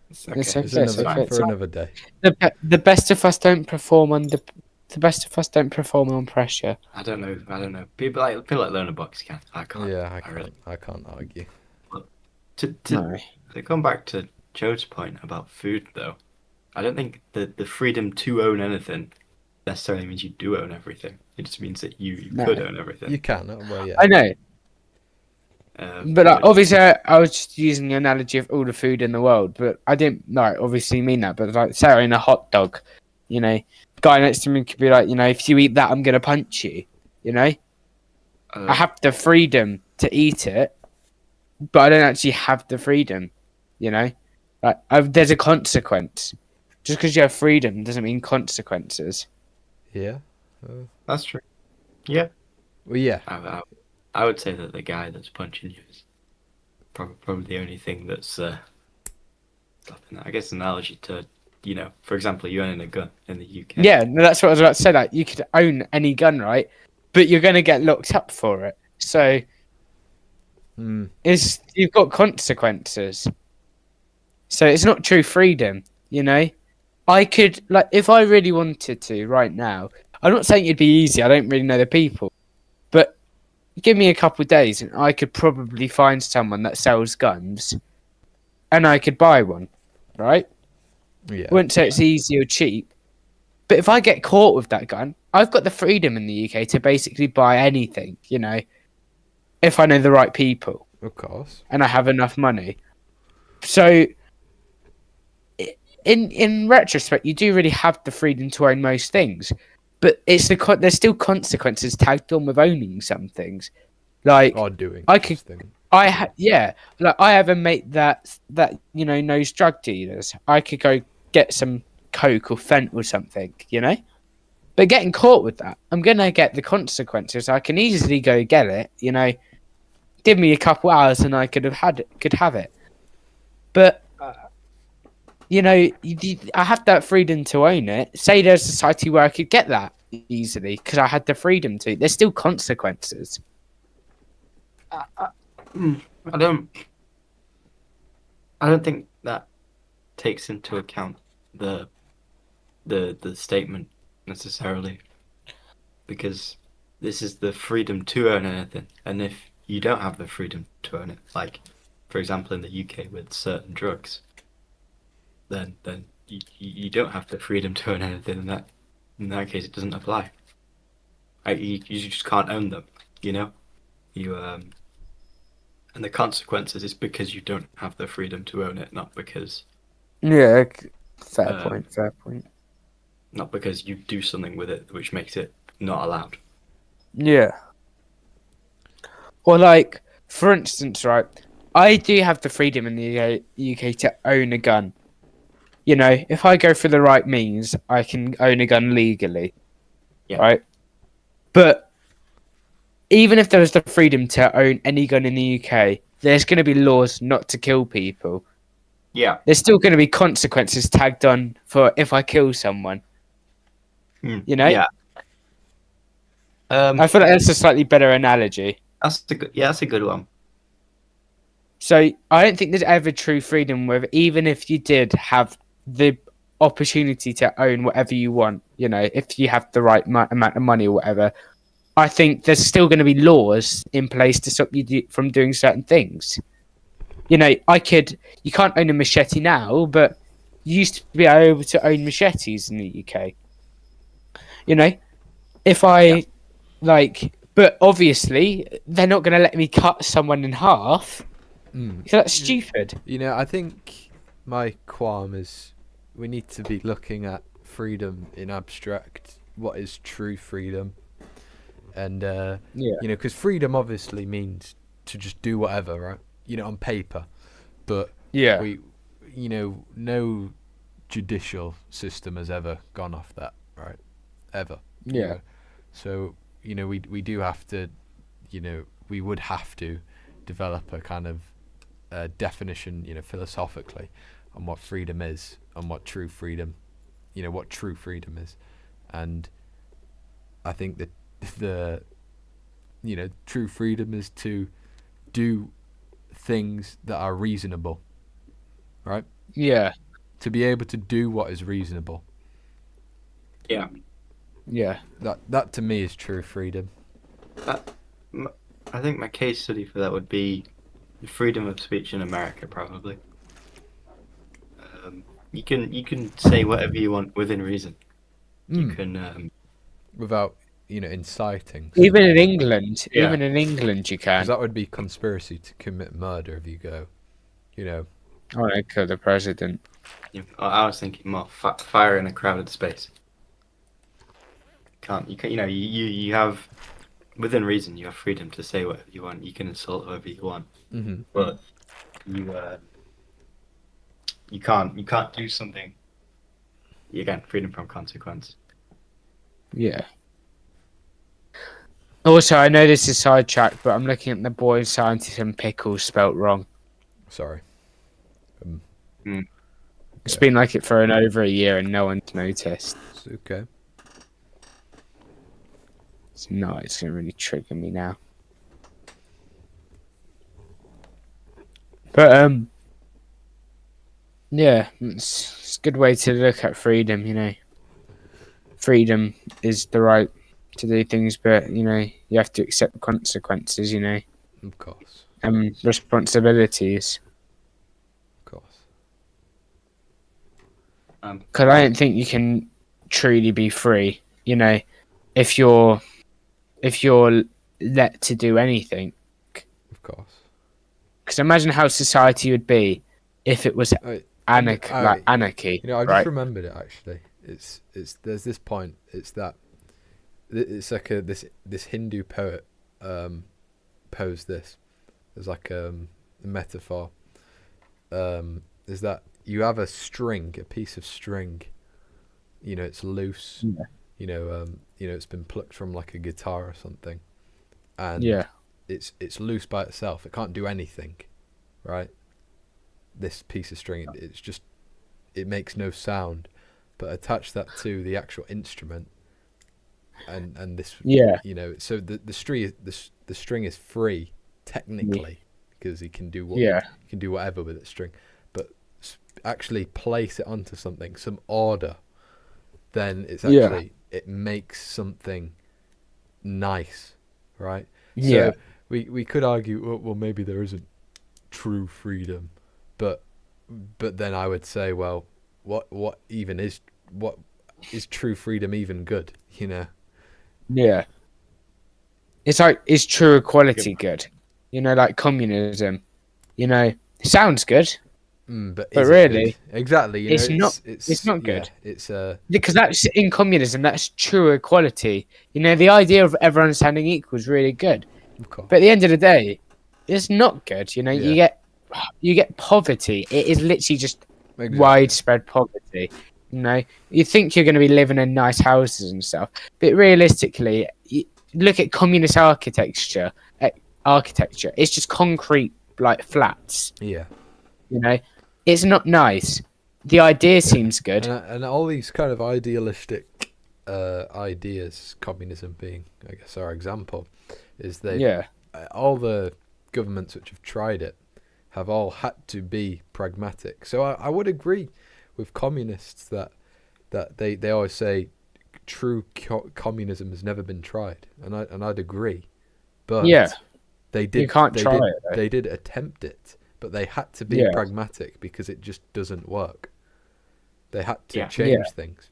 It's okay. It's okay. For another day. The best of us don't perform under. The best of us don't perform on pressure. I don't know. People like Learnerbox can. I can't. Yeah, really. I can't argue. To come back to Joe's point about food, though, I don't think that the freedom to own anything necessarily means you do own everything. It just means that you could own everything. You can. Well, yeah. I know. But which- obviously, I was just using the analogy of all the food in the world, but I didn't obviously mean that. But like, say I own a hot dog, guy next to me could be like, if you eat that, I'm gonna punch you. I have the freedom to eat it, but I don't actually have the freedom. There's a consequence. Just because you have freedom doesn't mean consequences. Yeah. That's true. Yeah. Well, yeah. I would say that the guy that's punching you is probably the only thing that's stopping that. I guess an analogy to, for example, you owning a gun in the UK. Yeah, no, that's what I was about to say. Like, you could own any gun, right? But you're going to get locked up for it. So, you've got consequences. So it's not true freedom, I could, if I really wanted to right now, I'm not saying it'd be easy. I don't really know the people. But give me a couple of days and I could probably find someone that sells guns and I could buy one, right? Yeah. I wouldn't say it's easy or cheap. But if I get caught with that gun, I've got the freedom in the UK to basically buy anything, if I know the right people. Of course. And I have enough money. So, in retrospect, you do really have the freedom to own most things. But there's still consequences tagged on with owning some things. Like, Or doing something. I have a mate that knows drug dealers. I could go get some coke or fent or something, But getting caught with that, I'm gonna get the consequences. I can easily go get it, give me a couple hours and I could have it. But I have that freedom to own it. Say there's a society where I could get that easily because I had the freedom to. There's still consequences. I don't think that takes into account the statement necessarily, because this is the freedom to own anything, and if you don't have the freedom to own it, like for example in the UK with certain drugs, then you don't have the freedom to own anything, and in that case it doesn't apply. You just can't own them, you and the consequences is because you don't have the freedom to own it, not because Fair point. not because you do something with it which makes it not allowed. Yeah. Or like, for instance, right, I do have the freedom in the UK to own a gun. If I go for the right means, I can own a gun legally. Yeah. Right? But even if there was the freedom to own any gun in the UK, there's going to be laws not to kill people. Yeah. There's still going to be consequences tagged on for if I kill someone. Yeah. I feel like that's a slightly better analogy. That's a good one. So I don't think there's ever true freedom with, even if you did have the opportunity to own whatever you want, if you have the right amount of money or whatever, I think there's still going to be laws in place to stop you from doing certain things. You can't own a machete now, but you used to be able to own machetes in the UK. But obviously they're not going to let me cut someone in half. So that's stupid. I think my qualm is we need to be looking at freedom in abstract. What is true freedom? And because freedom obviously means to just do whatever, right? On paper, but we, no judicial system has ever gone off that, right? Ever. So we do have to, we would have to develop a kind of definition, philosophically, on what freedom is and what true freedom is, and I think that the true freedom is to do things that are reasonable, right? Yeah. To be able to do what is reasonable. Yeah. That to me is true freedom. I think my case study for that would be freedom of speech in America, probably. You can say whatever you want within reason. You can without inciting. Even in England, you can. Because that would be conspiracy to commit murder if you go, I kill the president. I was thinking more fire in a crowded space. You have, within reason, you have freedom to say whatever you want. You can insult whoever you want, but you can't do something. Again, freedom from consequence. Yeah. Also, I know this is sidetracked, but I'm looking at the boy scientist and pickles spelt wrong. Sorry. It's been like it for over a year and no one's noticed. It's okay. It's not. It's going to really trigger me now. But, it's a good way to look at freedom, Freedom is the right to do things, but, you have to accept the consequences, Of course. And responsibilities. Of course. Because I don't think you can truly be free, if you're let to do anything. Of course. Because imagine how society would be if it was anarchy. I just right? remembered it actually. It's there's this point. It's like this Hindu poet posed this as like a metaphor. Is that you have a piece of string. It's loose. Yeah. It's been plucked from like a guitar or something, and it's loose by itself. It can't do anything, right? This piece of string, it makes no sound. But attach that to the actual instrument, and this, so the string is free technically, because he can do whatever with its string. But actually place it onto something, some order, then it's actually it makes something nice, right? So we could argue, well, maybe there isn't true freedom, but then I would say, well, what is true freedom even good? Yeah. It's like, is true equality good? Like communism. It sounds good. But really, good? Exactly. It's not good. Yeah, because that's in communism. That's true equality. The idea of everyone standing equal is really good. of course. But at the end of the day, it's not good. You get poverty. It is literally just widespread poverty. You think you're going to be living in nice houses and stuff, but realistically, look at communist architecture. It's just concrete, like, flats. Yeah. It's not nice. The idea seems good. And all these kind of idealistic ideas, communism being, I guess, our example, is all the governments which have tried it have all had to be pragmatic. So I would agree with communists that they always say true communism has never been tried, and I'd agree. But they did. You can't try it, though. They did attempt it, but they had to be pragmatic because it just doesn't work. They had to change things.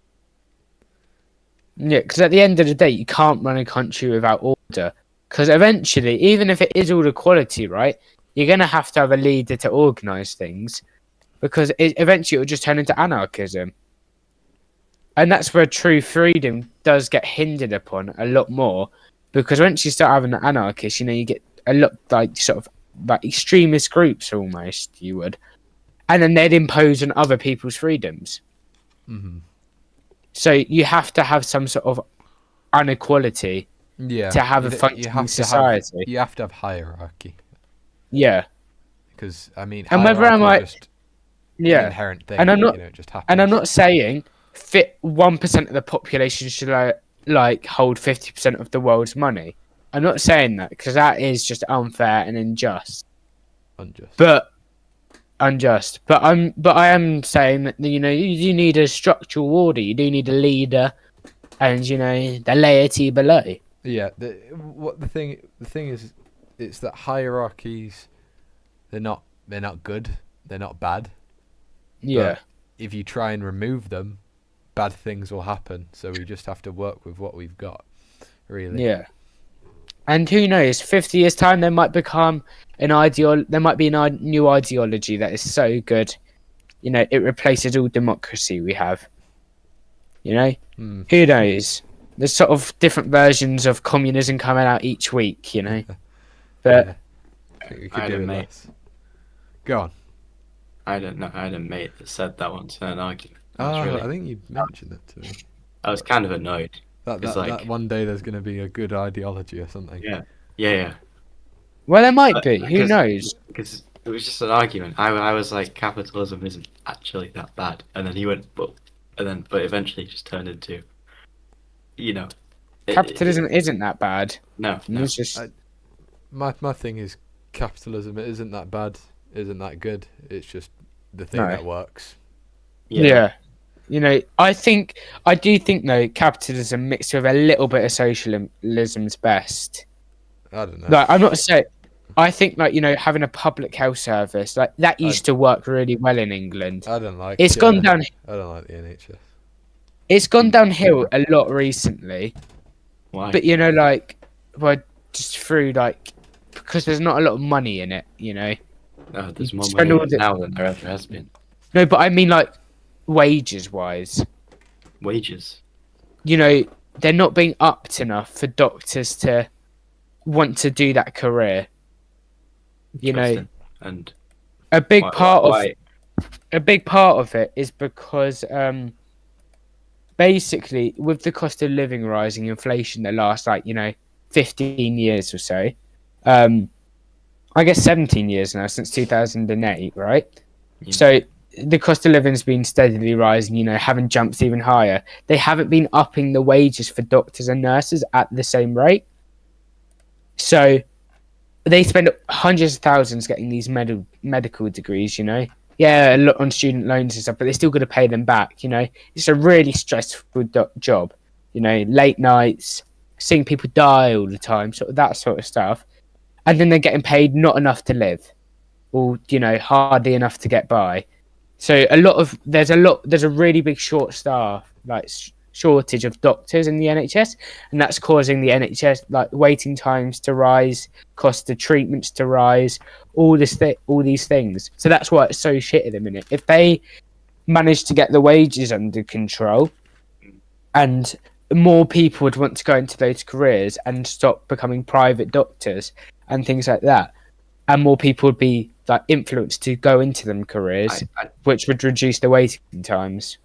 Yeah, because at the end of the day, you can't run a country without order. Because eventually, even if it is all equality, right, you're going to have a leader to organise things. Because eventually it will just turn into anarchism. And that's where true freedom does get hindered upon a lot more. Because once you start having an anarchist, you get a lot, like, sort of, like, extremist groups almost, you would. And then they'd impose on other people's freedoms. Mm-hmm. So you have to have some sort of inequality to have a functioning society. You have to have hierarchy. Yeah. Because, I mean, and whether I might, just an inherent thing, and I'm not, it just happens. And I'm not saying 1% of the population should hold 50% of the world's money. I'm not saying that, because that is just unfair and unjust. But I am saying that you need a structural order. You do need a leader, and the laity below. Yeah. The thing is, it's that hierarchies, they're not good. They're not bad. Yeah. But if you try and remove them, bad things will happen. So we just have to work with what we've got, really. Yeah. And who knows? 50 years time, there might become there might be a new ideology that is so good, it replaces all democracy we have. Who knows? There's sort of different versions of communism coming out each week, But I think we could do it less. Go on. I don't know. I had a mate that said that once in an argument. I think you mentioned that to me. I was kind of annoyed. That one day there's going to be a good ideology or something. Yeah. Well, there might be. Who knows? Because it was just an argument. I was like, capitalism isn't actually that bad, and then he went, but eventually it just turned into, capitalism isn't that bad. No. It's just my thing is, capitalism isn't that bad, isn't that good. It's just the thing that works. Yeah. I do think though, capitalism mixed with a little bit of socialism's best. I don't know. Like, I'm not saying. I think, having a public health service that used to work really well in England. I don't like. It's gone down. I don't like the NHS. It's gone downhill a lot recently. Why? But just through because there's not a lot of money in it. Oh, there's more money in it now than there ever has been. No, but I mean wages wise. Wages. They're not being upped enough for doctors to want to do that career. And a big part of it is because basically with the cost of living rising, inflation the last 15 years or so, I guess 17 years now, since 2008, right? Yeah. So the cost of living's been steadily rising, having jumps even higher. They haven't been upping the wages for doctors and nurses at the same rate. So they spend hundreds of thousands getting these medical degrees, Yeah, a lot on student loans and stuff, but they're still going to pay them back, It's a really stressful job, late nights, seeing people die all the time, sort of that sort of stuff. And then they're getting paid not enough to live, or hardly enough to get by. So there's a really big shortage of doctors in the NHS, and that's causing the NHS waiting times to rise, cost of treatments to rise, all these things. So that's why it's so shit at the minute. If they manage to get the wages under control, and more people would want to go into those careers and stop becoming private doctors and things like that, and more people would be influenced to go into them careers, which would reduce the waiting times.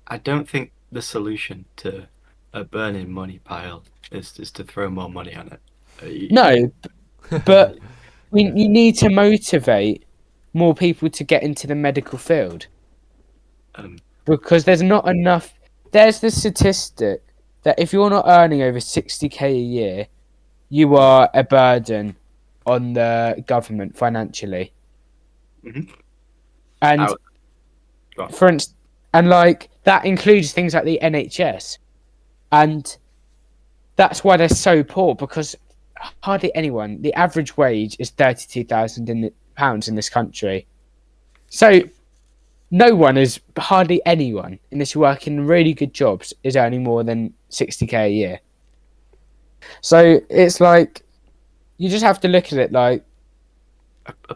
I don't think the solution to a burning money pile is to throw more money on it. No, but you need to motivate more people to get into the medical field, because there's not enough. There's the statistic that if you're not earning over 60k a year, you are a burden on the government financially. Mm-hmm. And for instance, that includes things like the NHS, and that's why they're so poor, because hardly anyone. The average wage is £32,000 in this country, so hardly anyone, unless you work in really good jobs, is earning more than 60k a year. So it's you just have to look at it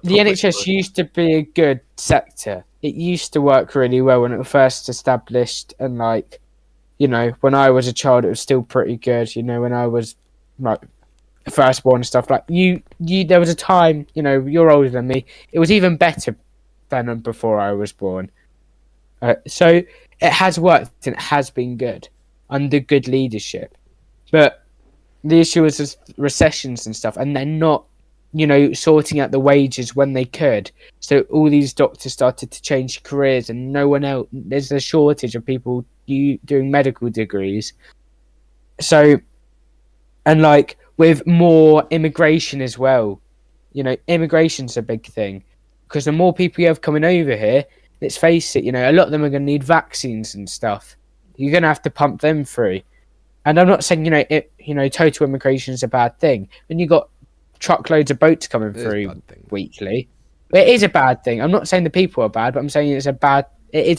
the NHS used to be a good sector. It used to work really well when it was first established, and when I was a child, it was still pretty good. When I was first born and stuff, there was a time, you're older than me, it was even better than before I was born. So it has worked and it has been good under good leadership, but the issue is just recessions and stuff, and they're not sorting out the wages when they could. So all these doctors started to change careers, and no one else. There's a shortage of people doing medical degrees. So, and with more immigration as well, immigration's a big thing, because the more people you have coming over here, let's face it, a lot of them are going to need vaccines and stuff. You're going to have to pump them through. And I'm not saying total immigration is a bad thing. When you got truckloads of boats coming through weekly, it is a bad thing. I'm not saying the people are bad, but I'm saying it is a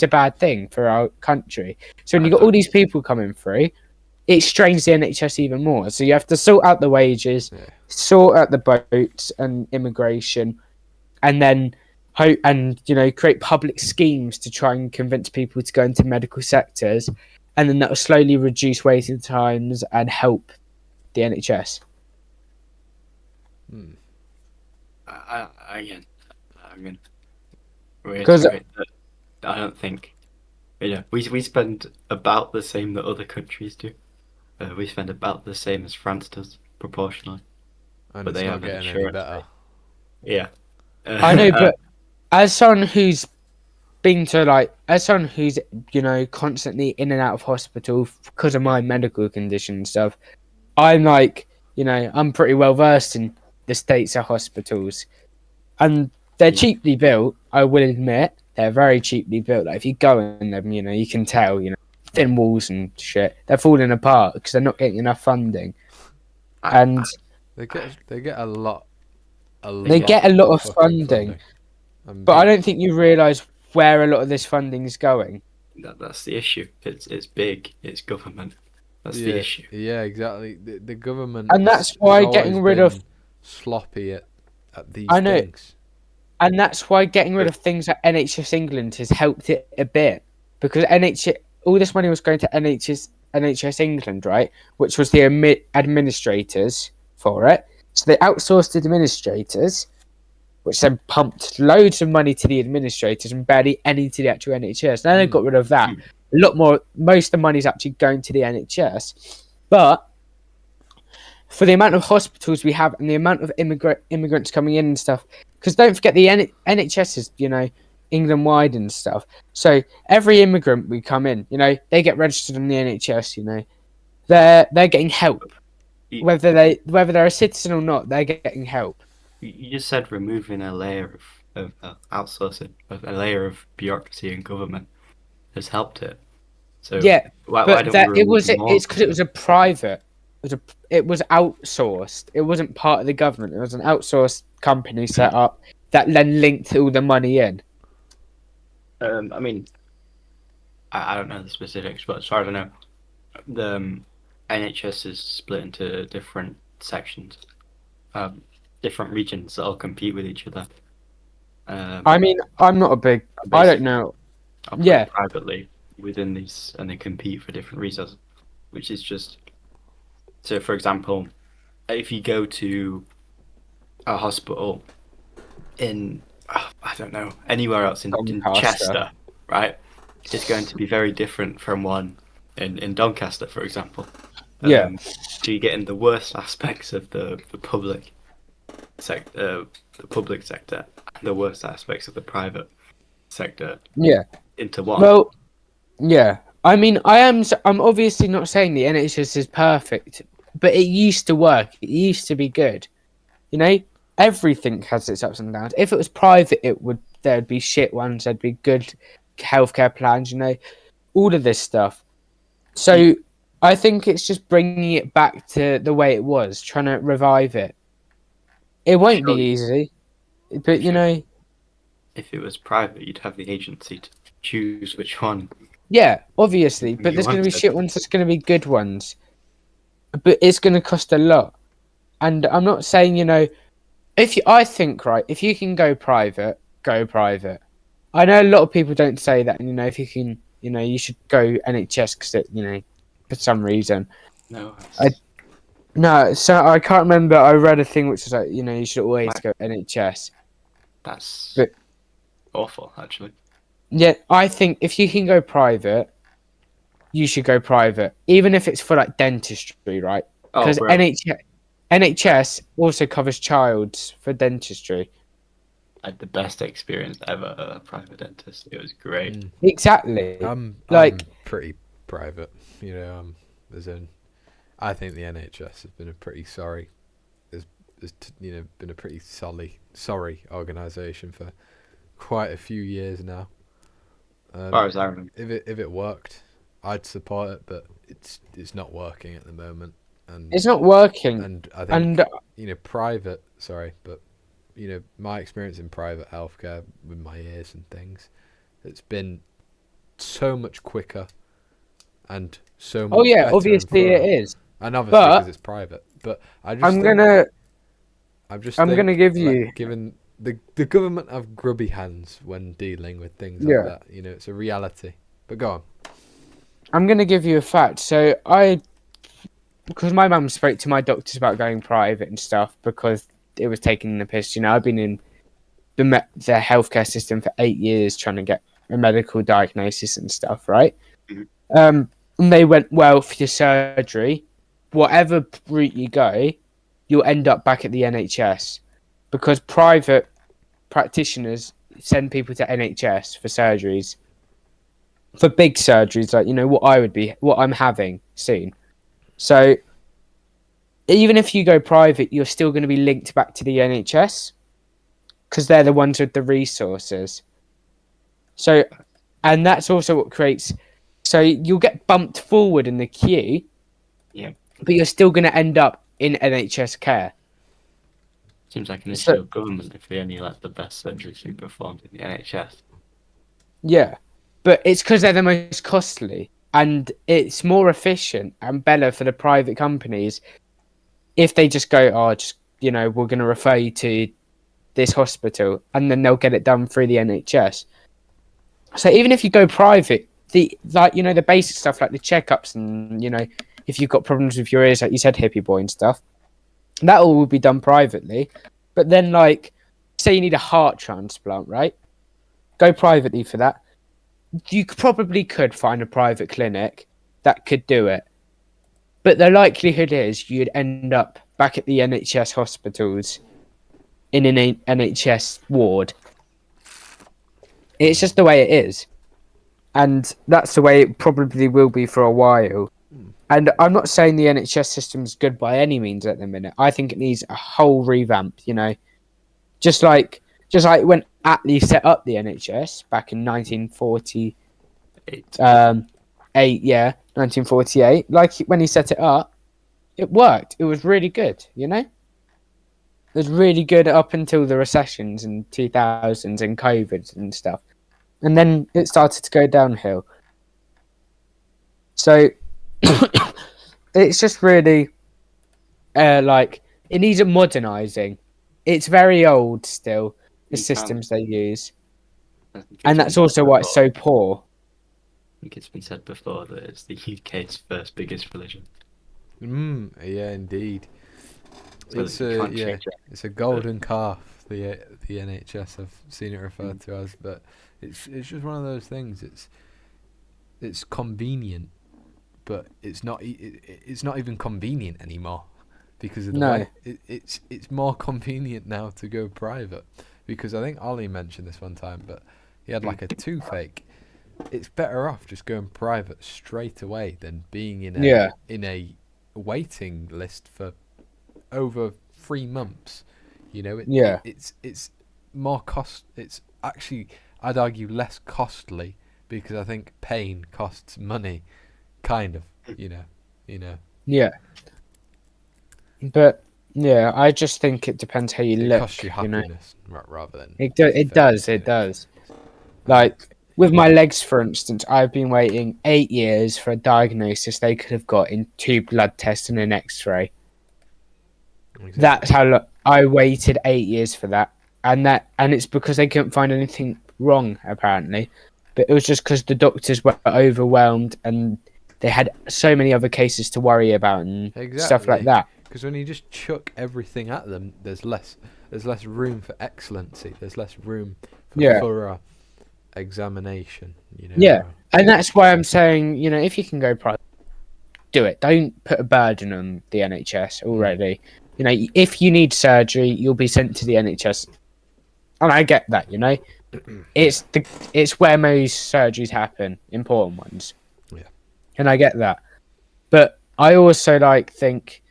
bad thing for our country. So when you got all these people coming through, it strains the NHS even more. So you have to sort out the wages, sort out the boats and immigration, and then create public schemes to try and convince people to go into medical sectors, and then that will slowly reduce waiting times and help the NHS. I'm going to reiterate that I don't think, we spend about the same that other countries do. We spend about the same as France does, proportionally. And but it's they not have getting insurance. any better. Yeah. I know, but as someone who's been to as someone who's constantly in and out of hospital because of my medical condition and stuff, I'm I'm pretty well versed in the states of hospitals, and they're cheaply built. I will admit they're very cheaply built. If you go in them, you can tell, thin walls and shit. They're falling apart because they're not getting enough funding, and they get a lot. They get a lot of funding. But I don't think you realise where a lot of this funding is going. That's the issue. It's big. It's government. That's the issue. Yeah, exactly. The government, and that's why getting rid of sloppy at these things. And that's why getting rid of things like NHS England has helped it a bit, because all this money was going to NHS England, right? Which was the administrators for it. So they outsourced administrators, which then pumped loads of money to the administrators and barely any to the actual NHS. Now they've got rid of that. A lot more. Most of the money is actually going to the NHS. But for the amount of hospitals we have and the amount of immigrants coming in and stuff. Because don't forget the NHS is, England wide and stuff. So every immigrant we come in, they get registered on the NHS. They're getting help, whether they're a citizen or not. They're getting help. You just said removing a layer of outsourcing, of a layer of bureaucracy and government has helped it. So Yeah, why but don't we remove more? it's because it was a private. It was outsourced. It wasn't part of the government. It was an outsourced company set up that then linked all the money in. I mean, I don't know the specifics, but as far as I know, the NHS is split into different sections, different regions that all compete with each other. I mean, I'm not a big. I don't know. Operate Yeah. privately within these, and they compete for different resources, which is just. So, for example, if you go to a hospital in, I don't know, anywhere else in Chester, right? It's going to be very different from one in Doncaster, for example. Yeah. So you get in the worst aspects of the public sector, and the worst aspects of the private sector. Yeah. Into one. Well, yeah. I mean, I'm obviously not saying the NHS is perfect, but it used to work. It used to be good. Everything has its ups and downs. If it was private, there'd be shit ones. There'd be good healthcare plans. All of this stuff. So I think it's just bringing it back to the way it was, trying to revive it. It won't be easy, but if it was private, you'd have the agency to choose which one. Yeah, obviously, but there's going to be shit ones. There's going to be good ones, but it's going to cost a lot. And I'm not saying I think if you can go private, go private. I know a lot of people don't say that, and if you can, you should go NHS because for some reason. No. No, so I can't remember. I read a thing which was like, you should always go NHS. That's but, awful, actually. Yeah, I think if you can go private, you should go private, even if it's for like dentistry, right? Because NHS also covers child's for dentistry. I had the best experience ever at a private dentist. It was great. Exactly. I'm pretty private, as in. I think the NHS has been a pretty sorry sorry organisation for quite a few years now. As far as I remember, if it worked, I'd support it, but it's not working at the moment, and it's not working. And I think private. Sorry, but my experience in private healthcare with my ears and things, it's been so much quicker, and so much. Oh yeah, obviously it is. And obviously because it's private, but I'm gonna give you. Given the government have grubby hands when dealing with things like that, it's a reality. But go on. I'm gonna give you a fact. So because my mum spoke to my doctors about going private and stuff because it was taking the piss. I've been in the healthcare system for 8 years trying to get a medical diagnosis and stuff, right? Mm-hmm. And they went, well, for your surgery, whatever route you go, you'll end up back at the NHS because private practitioners send people to NHS for surgeries, for big surgeries, like, what I'm having soon. So even if you go private, you're still going to be linked back to the NHS because they're the ones with the resources. So, and that's also what creates, so you'll get bumped forward in the queue. Yeah. But you're still going to end up in NHS care. Seems like an issue of government if they only let the best surgeries be performed in the NHS. Yeah, but it's because they're the most costly, and it's more efficient and better for the private companies if they just go, we're going to refer you to this hospital, and then they'll get it done through the NHS. So even if you go private, the basic stuff like the checkups and if you've got problems with your ears, like you said, HippieBoi and stuff, that all will be done privately. But then, like, say you need a heart transplant, right? Go privately for that. You probably could find a private clinic that could do it. But the likelihood is you'd end up back at the NHS hospitals in an NHS ward. It's just the way it is. And that's the way it probably will be for a while. And I'm not saying the NHS system is good by any means at the minute. I think it needs a whole revamp, you know. Just like when Attlee set up the NHS back in 1948. 1948. Like when he set it up, it worked. It was really good, you know. It was really good up until the recessions in 2000s and COVID and stuff. And then it started to go downhill. So it's just really like it needs a modernising. It's very old still, the systems they use. And that's also why it's so poor. I think it's been said before that it's the UK's first biggest religion. Yeah, indeed. So It's a golden calf. The NHS, I've seen it referred to as, but it's just one of those things. It's convenient, but it's not even convenient anymore because of the way it's more convenient now to go private. Because I think Ollie mentioned this one time, but he had like a toothache. It's better off just going private straight away than being in a waiting list for over 3 months. You know, it's more cost. It's actually, I'd argue, less costly because I think pain costs money, kind of. You know. Yeah. But yeah, I just think it depends how you look. It costs you happiness rather than. It does. Like with my legs, for instance, I've been waiting 8 years for a diagnosis they could have got in 2 blood tests and an X-ray. Exactly. That's how I waited 8 years for that, and it's because they couldn't find anything wrong apparently, but it was just because the doctors were overwhelmed and they had so many other cases to worry about and stuff like that. Because when you just chuck everything at them, there's less room for excellency. There's less room for thorough examination. You know. Yeah, and that's why I'm saying, you know, if you can go private, do it. Don't put a burden on the NHS already. You know, if you need surgery, you'll be sent to the NHS, and I get that. You know, it's where most surgeries happen, important ones. Yeah, and I get that, but I also think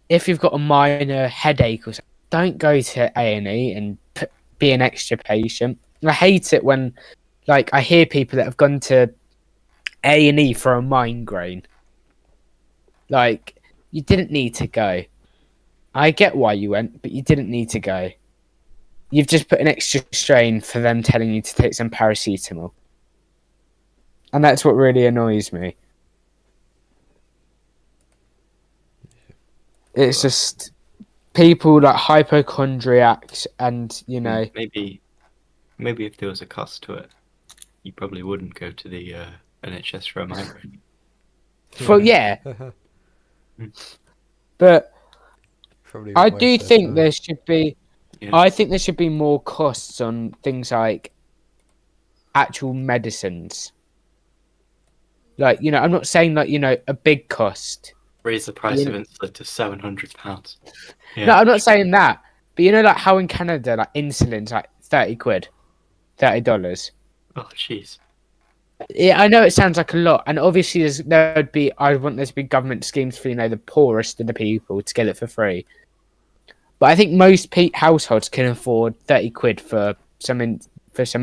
if you've got a minor headache or something, don't go to A&E and be an extra patient. I hate it when, I hear people that have gone to A&E for a migraine. You didn't need to go. I get why you went, but you didn't need to go. You've just put an extra strain for them telling you to take some paracetamol. And that's what really annoys me. It's just people like hypochondriacs and, you know... Maybe if there was a cost to it, you probably wouldn't go to the NHS for a migraine. Well, yeah. But... I do think there should be. Yeah. I think there should be more costs on things like actual medicines. I'm not saying a big cost. Raise the price of insulin to £700. Yeah. No, I'm not saying that. But how in Canada, insulin's £30, $30. Oh, jeez. Yeah, I know it sounds like a lot, and obviously I want there to be government schemes for the poorest of the people to get it for free. But I think most households can afford £30 for some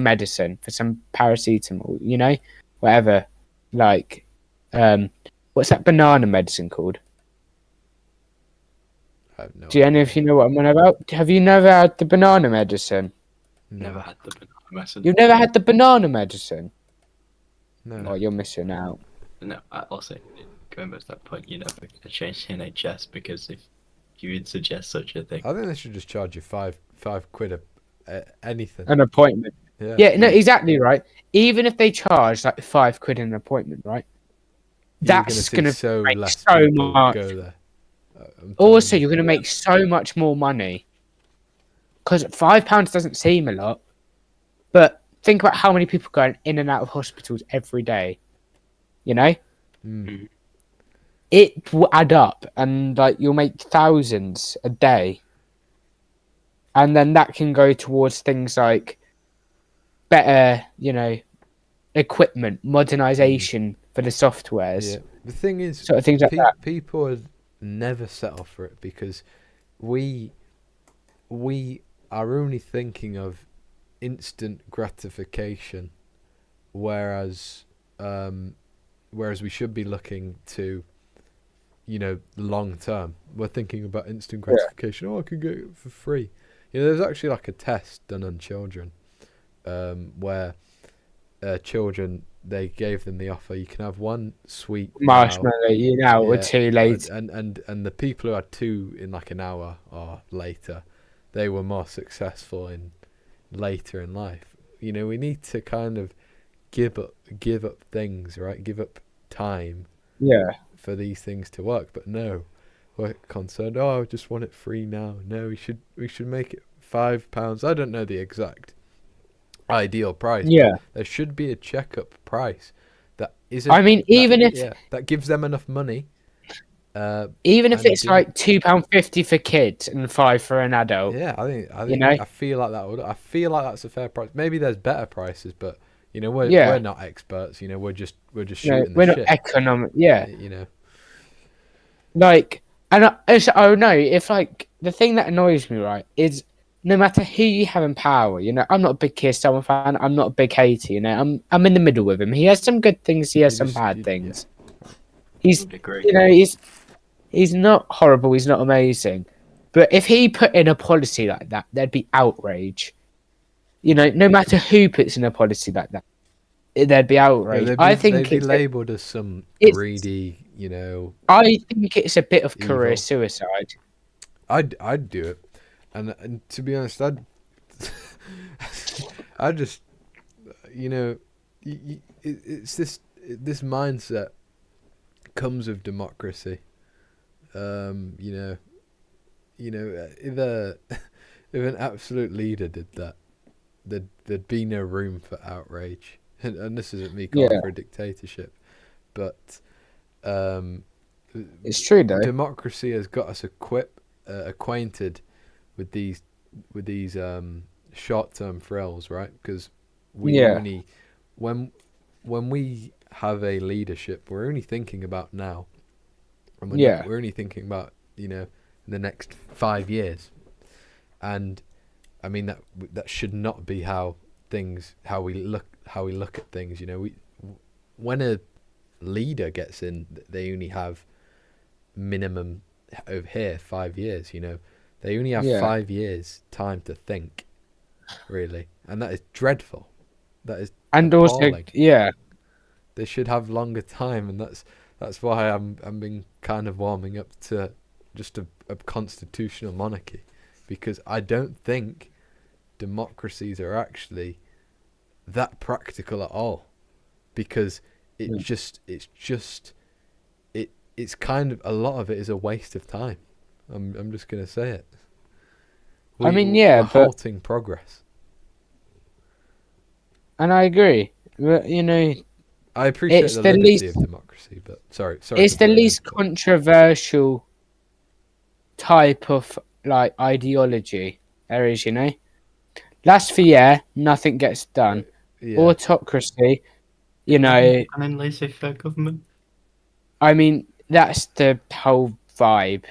medicine, for some paracetamol, whatever. What's that banana medicine called? I have no Do any of you know what I'm on about? Have you never had the banana medicine? Never had the banana medicine. You've never had the banana medicine? No. Oh, you're missing out. No, also, going back to that point, you're never going to change the NHS because if you would suggest such a thing. I think they should just charge you £5 anything. An appointment. Yeah. Yeah, no, exactly right. Even if they charge £5 an appointment, right? That's going to make so much. Go there. Also, you're going to make so much more money. Because £5 doesn't seem a lot, but think about how many people go in and out of hospitals every day. You know? Mm. it will add up, and like you'll make thousands a day, and then that can go towards things like better, equipment, modernization for the softwares, Yeah. The thing is, sort of things like that. people would never settle for it because we are only thinking of instant gratification, whereas we should be looking to, long term. We're thinking about instant gratification. Oh, I could get it for free. There's actually like a test done on children, where children, they gave them the offer, you can have one sweet marshmallow, or two later. And the people who had two in like an hour or later, they were more successful in later in life. We need to kind of give up things, right? Give up time. Yeah. For these things to work, but no, we're concerned. Oh, I just want it free now. No, we should make it £5. I don't know the exact ideal price. Yeah. There should be a checkup price that isn't. I mean, that gives them enough money. Even if it's like £2.50 for kids and £5 for an adult. Yeah, I think I feel like that would. I feel like that's a fair price. Maybe there's better prices, but we're not experts. We're just shooting. We're the not shit. economic. Yeah. Like, and if like the thing that annoys me, right, is no matter who you have in power, I'm not a big Keir Starmer fan. I'm not a big hater. I'm in the middle with him. He has some good things. He has some bad things. Yeah. He's not horrible. He's not amazing. But if he put in a policy like that, there'd be outrage. No matter who puts in a policy like that, there'd be outrage. They'd be labelled as some greedy, I think it's a bit of career suicide. I'd do it, and to be honest, I just, it's this mindset comes with democracy. If an absolute leader did that, there'd be no room for outrage. And this isn't me calling for a dictatorship, but it's true though. Democracy has got us acquainted with these short-term thrills, right? Because only when we have a leadership, we're only thinking about now, and we're only thinking about the next 5 years, and I mean that should not be how we look at things. When a leader gets in, they only have minimum over here 5 years. They only have 5 years time to think, really, and that is dreadful. That is appalling. They should have longer time, and that's why I'm been kind of warming up to just a constitutional monarchy, because I don't think democracies are actually that practical at all, because it's kind of, a lot of it is a waste of time. I'm just gonna say it. We're halting progress. And I agree, but I appreciate the liberty of democracy, but sorry. It's the least controversial type of like ideology there is. Last for nothing gets done. Autocracy, And then laissez-faire government. I mean, that's the whole vibe.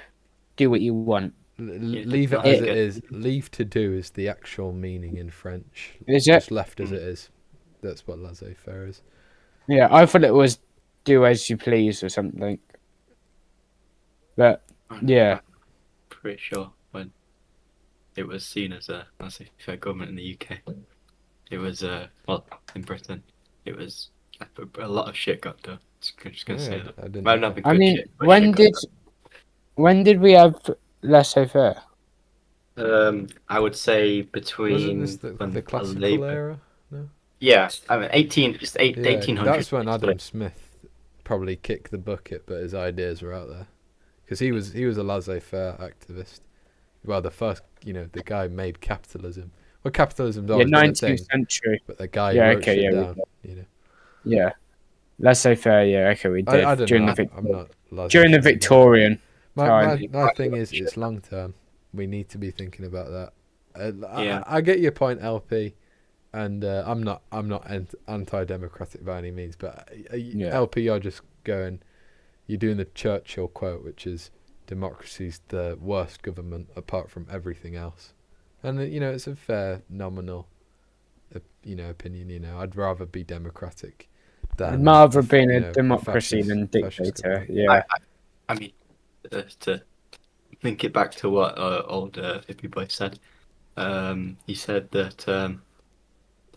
Do what you want. Leave it as it is. Leave to do is the actual meaning in French. Is it? Just left as it is. That's what laissez-faire is. Yeah, I thought it was do as you please or something. But yeah, I'm pretty sure when it was seen as a laissez-faire government in the UK, it was in Britain, it was a lot of shit got done. Just gonna say that. I mean, when did we have laissez-faire? I would say between the classical era. No? Yeah, I mean 1800s. That's when Adam Smith probably kicked the bucket, but his ideas were out there, because he was a laissez-faire activist. Well, the first, the guy made capitalism. Well, capitalism's always been a thing, 19th century. but the guy wrote shit down. Yeah, laissez-faire. Yeah, okay, we did. I don't know. I'm not During the Victorian time. My thing is, it's long term. We need to be thinking about that. Yeah. I get your point, LP, and I'm not anti-democratic by any means, but LP, you're just going, you're doing the Churchill quote, which is democracy's the worst government apart from everything else, and it's a fair nominal, opinion. I'd rather be democratic than rather being a democracy than dictator. Yeah. I mean, to link it back to what old HippieBoi said. He said that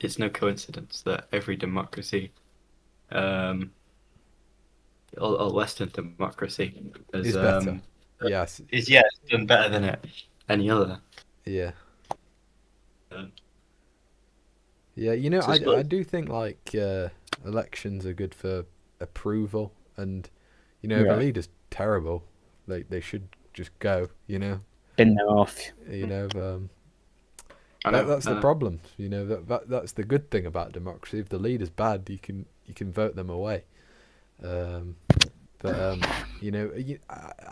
it's no coincidence that every democracy, or Western democracy, is better. Yes, is done better than any other. Yeah. Yeah, I do think like elections are good for approval, and if a leader's terrible, they should just go. Bin them off. That's the problem. That's the good thing about democracy. If the leader's bad, you can vote them away. I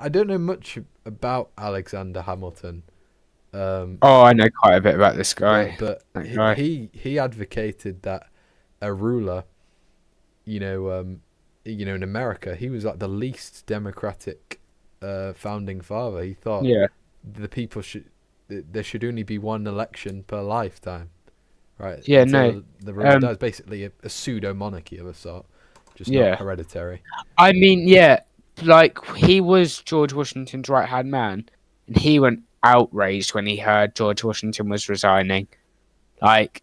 don't know much about Alexander Hamilton. I know quite a bit about this guy. But he advocated that a ruler, in America, he was like the least democratic founding father. He thought the people there should only be one election per lifetime, right? Yeah, the ruler dies, basically a pseudo monarchy of a sort, just not hereditary. I mean, like he was George Washington's right hand man, and he went outraged when he heard George Washington was resigning. Like,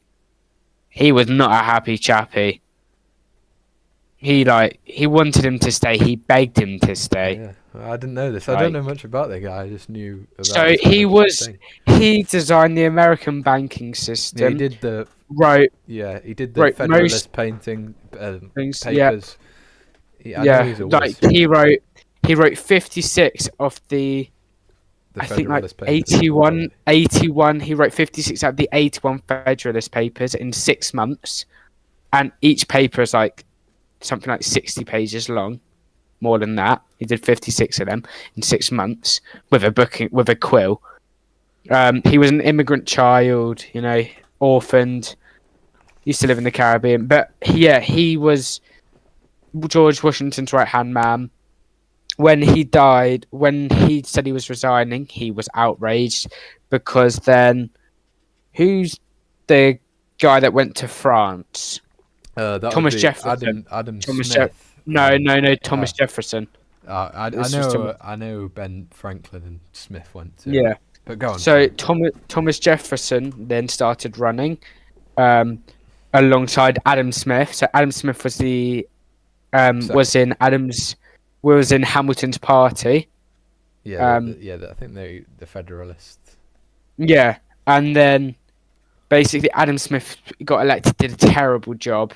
he was not a happy chappy. He wanted him to stay. He begged him to stay. Yeah, I didn't know this. I don't know much about the guy. I just knew about so he designed the American banking system. Yeah, he did the Federalist painting papers. He wrote 56 of the I think like 81. He wrote 56 out of the 81 Federalist Papers in 6 months, and each paper is like something like 60 pages long, more than that. He did 56 of them in 6 months with a quill. He was an immigrant child, orphaned. Used to live in the Caribbean, but he was George Washington's right hand man. When he died, when he said he was resigning, he was outraged because then, who's the guy that went to France? Thomas Jefferson. Adam Thomas Smith. Thomas Jefferson. I know Ben Franklin and Smith went to. Yeah. But go on. So Thomas Jefferson then started running alongside Adam Smith. So Adam Smith was was in Hamilton's party. Yeah, I think they're the Federalists. Yeah, and then basically Adam Smith got elected, did a terrible job.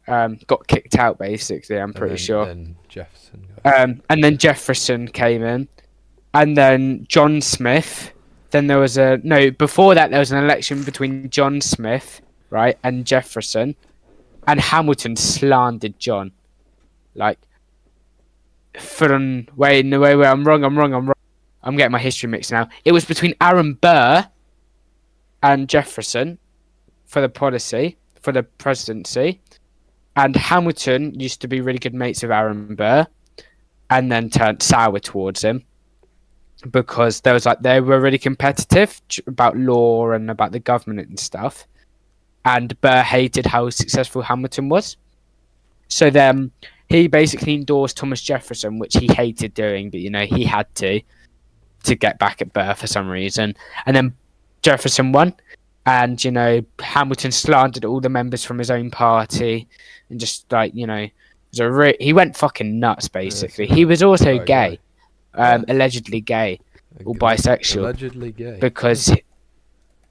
Got kicked out, basically, I'm pretty sure. Then Jefferson. And then Jefferson came in. And then John Smith. Then there was before that there was an election between John Smith, right, and Jefferson. And Hamilton slandered John. Like, I'm wrong. I'm getting my history mixed now. It was between Aaron Burr and Jefferson for the presidency. And Hamilton used to be really good mates with Aaron Burr and then turned sour towards him because they were really competitive about law and about the government and stuff. And Burr hated how successful Hamilton was. So then he basically endorsed Thomas Jefferson, which he hated doing, but he had to get back at Burr for some reason. And then Jefferson won, and Hamilton slandered all the members from his own party, and just he went fucking nuts. Basically, he was also gay, allegedly gay or bisexual, allegedly gay, because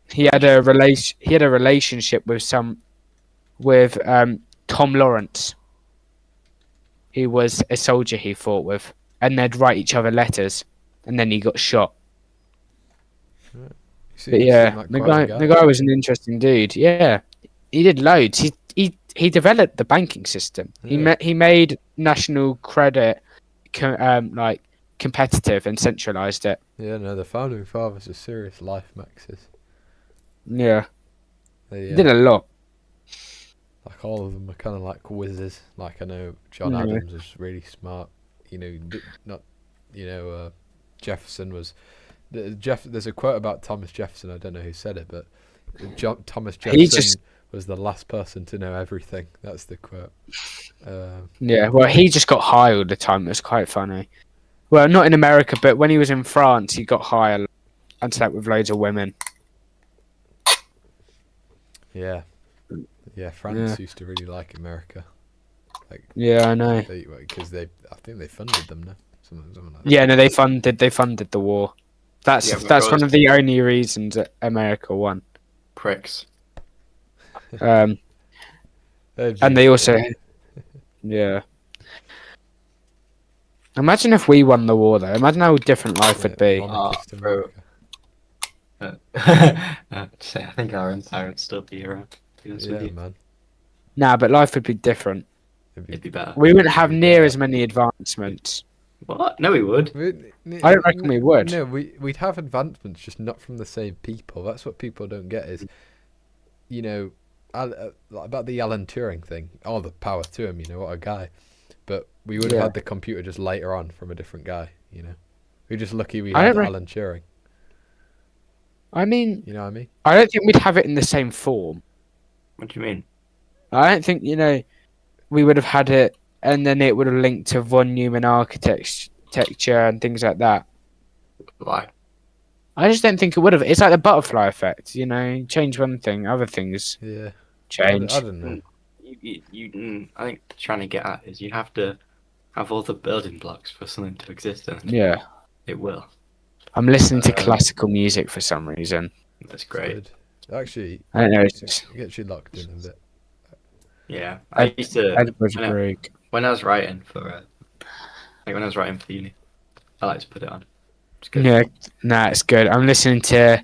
he had a relationship with Tom Lawrence. He was a soldier he fought with, and they'd write each other letters, and then he got shot. But the guy was an interesting dude. Yeah, he did loads. He developed the banking system. Yeah. He made national credit like competitive and centralized it. Yeah, no, the founding fathers are serious life maxes. Yeah, They, did a lot. like all of them are kind of like whizzes. Like I know John Yeah. Adams was really smart. Jefferson was. There's a quote about Thomas Jefferson. I don't know who said it, but Thomas He Jefferson just was the last person to know everything. That's the quote. well, he just got high all the time. It was quite funny. Well, not in America, but when he was in France, he got high a lot and slept with loads of women. Yeah, France used to really like America. Like, Yeah, I know. Because I think they funded them now. Something like that. Yeah, no, they funded the war. That's one of the only reasons that America won. Pricks. And they also, yeah. Imagine if we won the war, though. Imagine how different life would be. Monarchist bro. America. I think our empire would still be around. To be honest with Yeah, you. man. Nah, but life would be different. It'd be better. We wouldn't have near as many advancements. What? No, we would. I don't reckon we would. No, we'd have advancements, just not from the same people. That's what people don't get is, about the Alan Turing thing. All the power to him, what a guy. But we would have had the computer just later on from a different guy, We're just lucky we had Alan Turing. I mean, You know what I mean? I don't think we'd have it in the same form. What do you mean? I don't think, we would have had it and then it would have linked to von Neumann architecture and things like that. Why? I just don't think it would have. It's like the butterfly effect, change one thing, other things Yeah. change. I don't know. I think trying to get at is you have to have all the building blocks for something to exist, and Yeah. it will. I'm listening to classical music for some reason. That's great. Good. Actually, I don't know. It's it just gets you locked in a bit. Yeah, I used to Edinburgh's when I- Break. when I was writing for uni, I like to put it on. It's good. Yeah, nah, it's good. I'm listening to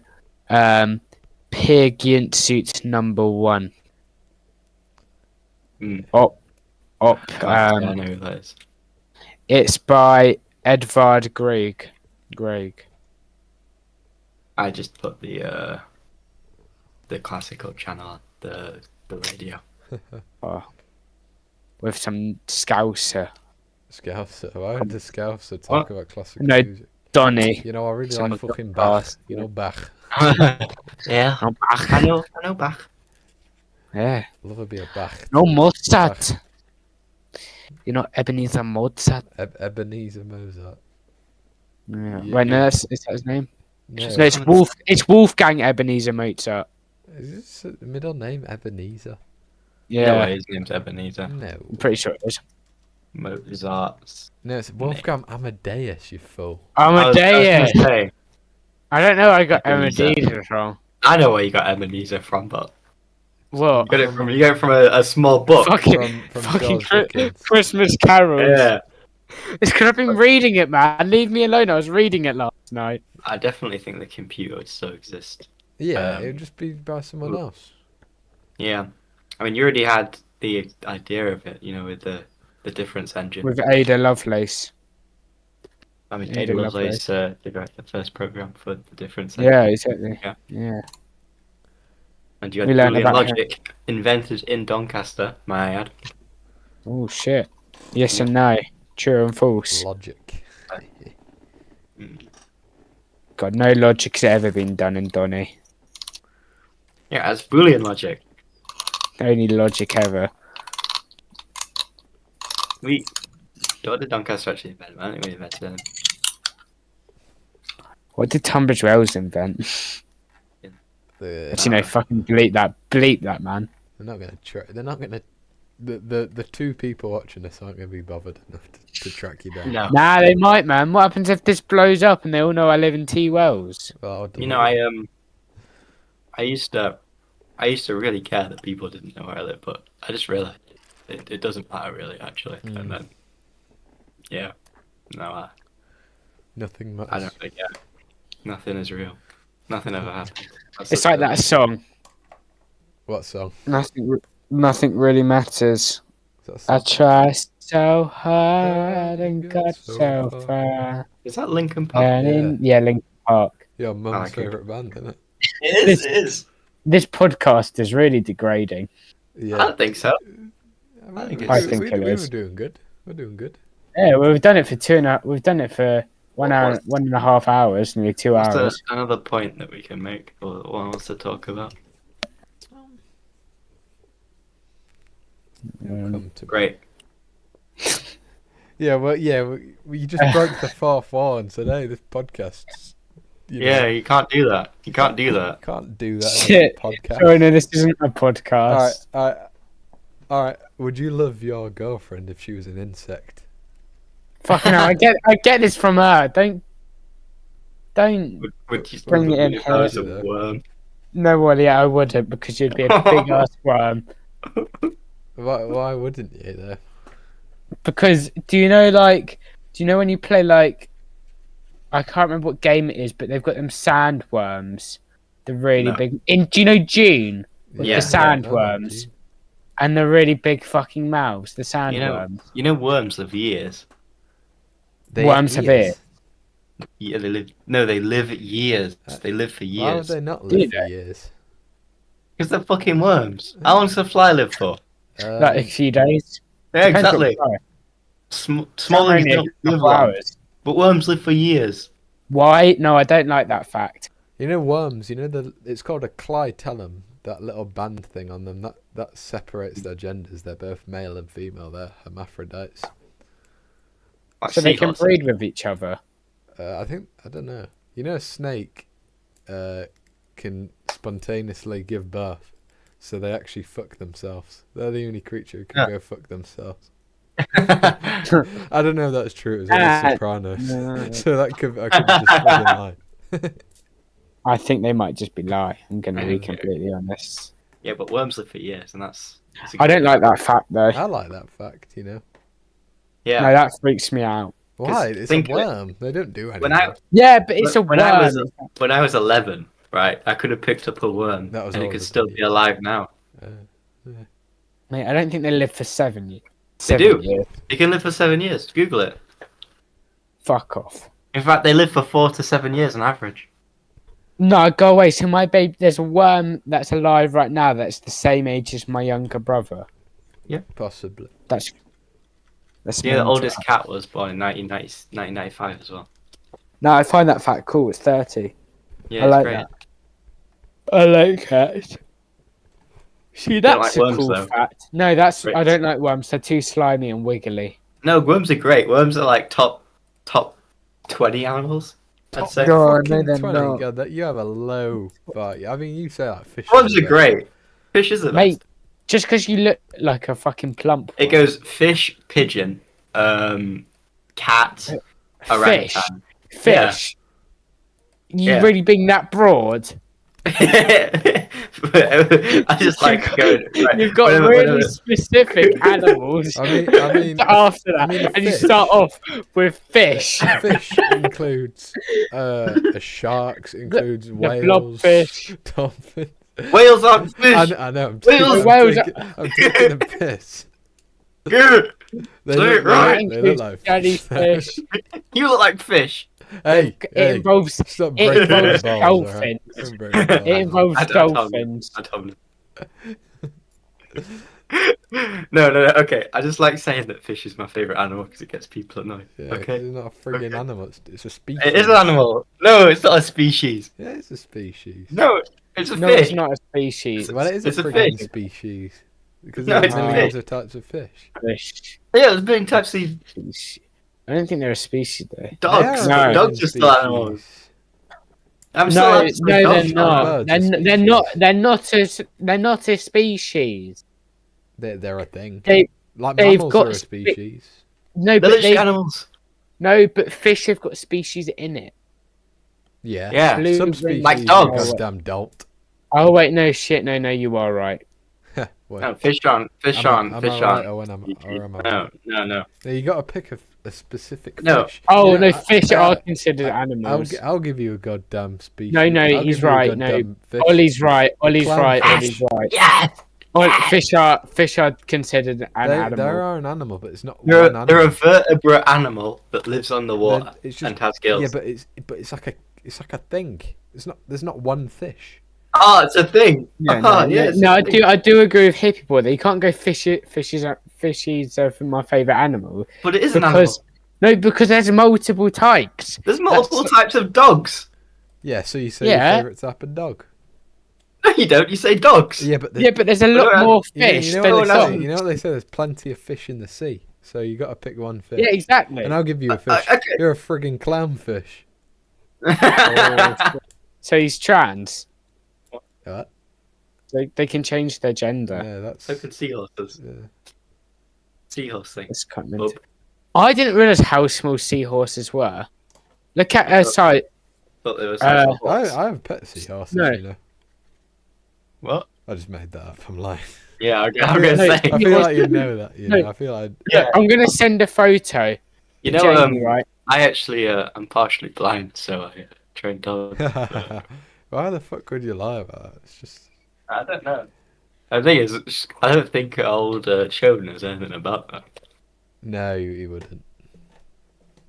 Pig Suit number 1. Op. I know who that is. It's by Edvard Grieg. I just put the classical channel on the radio. With some Scouser. Scouser. Why did the Scouser talk about classical No. music? Donny. I really Some like fucking Bach. Bach. Bach. Yeah, No Bach. I know Bach. Yeah. Love a bit of Bach. No Mozart. Ebenezer Mozart. Ebenezer Mozart. Yeah. Yeah. Wait, no, is that his name? No. No, it's Wolfgang Ebenezer Mozart. Is this a middle name Ebenezer? Yeah. No way, his name's Ebenezer. No. I'm pretty sure it is. Mozart. No, it's Wolfgang Amadeus, you fool. Amadeus. I don't know where I got Ebenezer. Ebenezer from. I know where you got Ebenezer from, but What? you got it from a small book. Fucking From George Dickens. Christmas carols. Yeah, It's because I've been reading it, man. Leave me alone. I was reading it last night. I definitely think the computer would still exist. Yeah, it would just be by someone else. Yeah, I mean, you already had the idea of it, with the difference engine. With Ada Lovelace. I mean, Ada Ada Lovelace. Lovelace did write the first program for the difference engine. Yeah, exactly. Yeah. Yeah. And you had We learned Boolean about logic invented in Doncaster, may I add. Oh, shit. Yes and no. True and false. Logic. God, no logic's ever been done in Donny. Yeah, as Boolean logic. Only logic ever. What did Doncaster actually invent? I think we invented them. What did Tunbridge Wells invent? The, Fucking bleep that, man. they're not gonna try. They're not gonna. The two people watching this aren't gonna be bothered enough to track you down. No. Nah, they might, man. What happens if this blows up and they all know I live in T Wells? Well, I used to really care that people didn't know where I live, but I just realized it doesn't matter really, actually. And then, yeah, no, nothing matters. I don't really care. Nothing is real. Nothing ever happens. It's like that song. What song? Nothing really matters. Is that a I song? trust so hard and got so far. Is that Linkin Park? And Linkin Park. Your mum's like it. favourite band, isn't it? It is. It is. This podcast is really degrading. Yeah. I don't think so. I think we, it's- think we, it we is. were doing good. We're doing good. Yeah, well, we've done it for 2.5. We've done it for 1 hour, 1.5 hours, nearly 2 What's hours. another point that we can make, or one wants to talk about? Come to Great. Yeah, well, yeah, we just broke the fourth wall today. This podcast's. Yeah, you can't do that. You can't do that. Can't do that in Shit. a podcast. Sorry, no, this isn't a podcast. All right. Would you love your girlfriend if she was an insect? Fucking hell, I get this from her. Don't. Would you Bring it in, if I was Harry. a worm? No, well, yeah, I wouldn't because you'd be a big ass worm. Why wouldn't you though? Because do you know when you play like, I can't remember what game it is, but they've got them sandworms, the really No. big. Do you know June? With Yeah. the sandworms and the really big fucking mouths, the sandworms. You know worms live years. Worms have ears. Yeah, they live. No, they live years. They live for Why would years. they not Do live for they? years? Because they're fucking worms. How long does a fly live for? Like a few days. Yeah, Depends what exactly. fly. Small Some things only don't a live couple long, hours. but worms live for years. Why? No, I don't like that fact. You know worms. You know it's called a clitellum. That little band thing on them. That separates their genders. They're both male and female. They're hermaphrodites. Like So they can seahorses. breed with each other. I don't know. You know, a snake can spontaneously give birth, so they actually fuck themselves. They're the only creature who can go fuck themselves. I don't know if that's true. It was on The Sopranos, no. so I could be just fucking lie. I think they might just be lie. I'm going to be Okay. completely honest. Yeah, but worms live for years, and that's a I good- don't like that fact though. I like that fact. You know Yeah. No, that freaks me out. why? It's a think of it. worm. They don't do anything. When I Yeah, but it's a when I was worm. when I was 11, right, I could have picked up a worm, That was and it older could than still you. be alive now. Mate, I don't think they live for 7 years. They 7 do. years. It can live for 7 years. Google it. Fuck off. In fact, they live for 4 to 7 years on average. No, go away. So my baby, there's a worm that's alive right now that's the same age as my younger brother. Possibly. That's Yeah, the mental. oldest cat was born in 1995 as well. No, I find that fact cool. It's 30. Yeah, I it's like great. that. I like cats. See, don't that's like a worms, cool though. fact. No, that's Great. I don't like worms. They're too slimy and wiggly. No, worms are great. Worms are like top 20 animals, I'd say. God. Fucking no, they're 20, not. God, that you have a low bar. I mean, you say like fish. Worms are great. Fish is the Mate, best. just because you look like a fucking plump It one. goes fish, pigeon, cat, Fish. orangutan. Fish. You Yeah. really being that broad? I just like going. Right, You've got whenever- really whenever- specific animals. I mean, After that, I mean, a and you fish. start off with fish. Fish includes a sharks, includes The whales, blobfish. dolphins. Whales aren't fish. I know. I'm Whales- I'm taking a piss. Good. They Say look, it right. they look like Jellyfish. You look like fish. Hey, It hey, involves stop it breaking my involves balls, dolphins. alright? Don't break my balls. It involves I don't- dolphins. I told him. No. Okay, I just like saying that fish is my favorite animal because it gets people annoyed. Yeah, 'cause Okay. it's not a friggin' Okay. animal. It's a species. It is an animal. No, it's not a species. Yeah, it's a species. No, it's a No, fish. it's not a species. Well, it is It's a a friggin' fish. species. Because No, there it's are a millions fish. of types of fish. Fish. Yeah, there's many types of I don't think they're a species though. dogs. They are a No. Dogs friggin' are still animals. species. I'm still No, allowed to say no, dogs they're are not. birds They're, are they're not. species. They're not a species. They're a thing. They Like they've mammals got are a spe- species. no, They're but literally they animals. no, but fish have got species in it. Yeah. Yeah. Blue Some ring- species Like are dogs. goddamn dolt. Oh wait, no shit, no, you are right. Wait, No, fish on, fish am on, I fish right on. or am I right? No. Now, you got to pick a specific No. fish. Oh You know, no, fish I- are considered I'll, animals. I'll give you a goddamn species. No, I'll he's give you a right, no. goddamn fish. Ollie's right. Ollie's Clownfish. right. Ollie's right. Yes. Well, fish are considered an They animal. are an animal, but it's not They're one animal. a vertebrate animal that lives on the water It's just, and has gills. yeah, but it's like a thing. There's not one fish. Oh, it's a thing. Yeah, It's no, a thing. I do agree with HippieBoi that you can't go fishies are my favourite animal. But it is an animal. Because there's multiple types. There's multiple types of dogs. Yeah, so you say Yeah. your favourite type of dog. No, you don't. You say dogs. Yeah, but Yeah, but there's a lot more fish you know than what they dogs. say? You know what they say? There's plenty of fish in the sea, so you got to pick one fish. Yeah, exactly. And I'll give you a fish. Okay. You're a frigging clownfish. So he's trans. What? They can change their gender. Yeah, that's. So can seahorses. Yeah. Seahorse thing. That's kind of Up. mental. I didn't realise how small seahorses were. Look at sorry. Thought there was I have pet seahorses. No. You know. What? I just made that up. I'm lying. Yeah, I'm I gonna feel, say. I feel like you know that. You No. know. I feel like. Yeah. I'm gonna send a photo. You to know, Jamie, right? I actually, I'm partially blind, so I train dogs. Why the fuck would you lie about that? It's just. I don't know. The thing is, I don't think old Show knows anything about that. No, you wouldn't.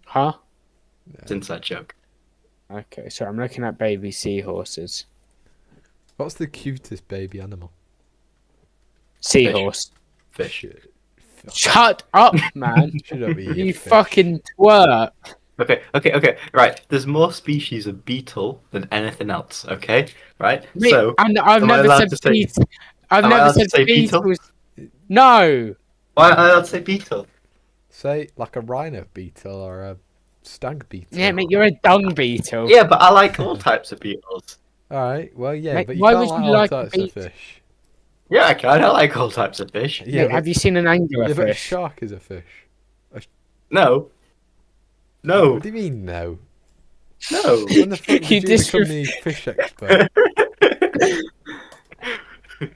Huh? It's an inside joke. Okay, so I'm looking at baby seahorses. What's the cutest baby animal? Seahorse. Fish. Shit. Shut up, man. Should I be You fish? fucking twerp. Okay. Right. There's more species of beetle than anything else. Okay. Right. Mate, So and I've am I never allowed said to say- beetle. I've am I never allowed to said say beetle? beetles. No. why am I allowed to say beetle? Say like a rhino beetle or a stag beetle. Yeah, mate, you're a dung beetle. Yeah, but I like all types of beetles. All right. Well, yeah, Mate, but you why can't would like you all like types beet- of fish. Yeah, I can. I like all types of fish. Yeah, Mate, have you seen an angler yeah, but a fish? shark is a fish. No. No. What do you mean no? No. When the fuck You did you become disrespect- the fish expert?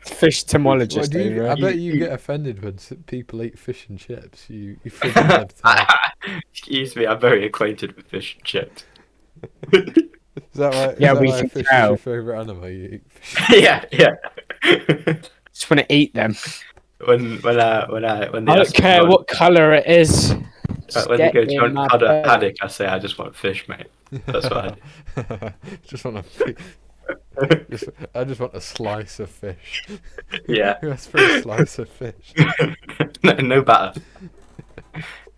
Fish tomologist. What, do you, over I here. bet you get offended when people eat fish and chips. You friggin' love that. Excuse me, I'm very acquainted with fish and chips. Is that right? Yeah, is that we why can fish tell. is your favourite animal? You eat fish. yeah. Just want to eat them. when they I ask don't me care what colour it is. Just when they get go, me do you in want my a belly. haddock? I say I just want fish, mate. That's what I do. Just want I just want a slice of fish. Yeah. Who asked for a slice of fish? no batter.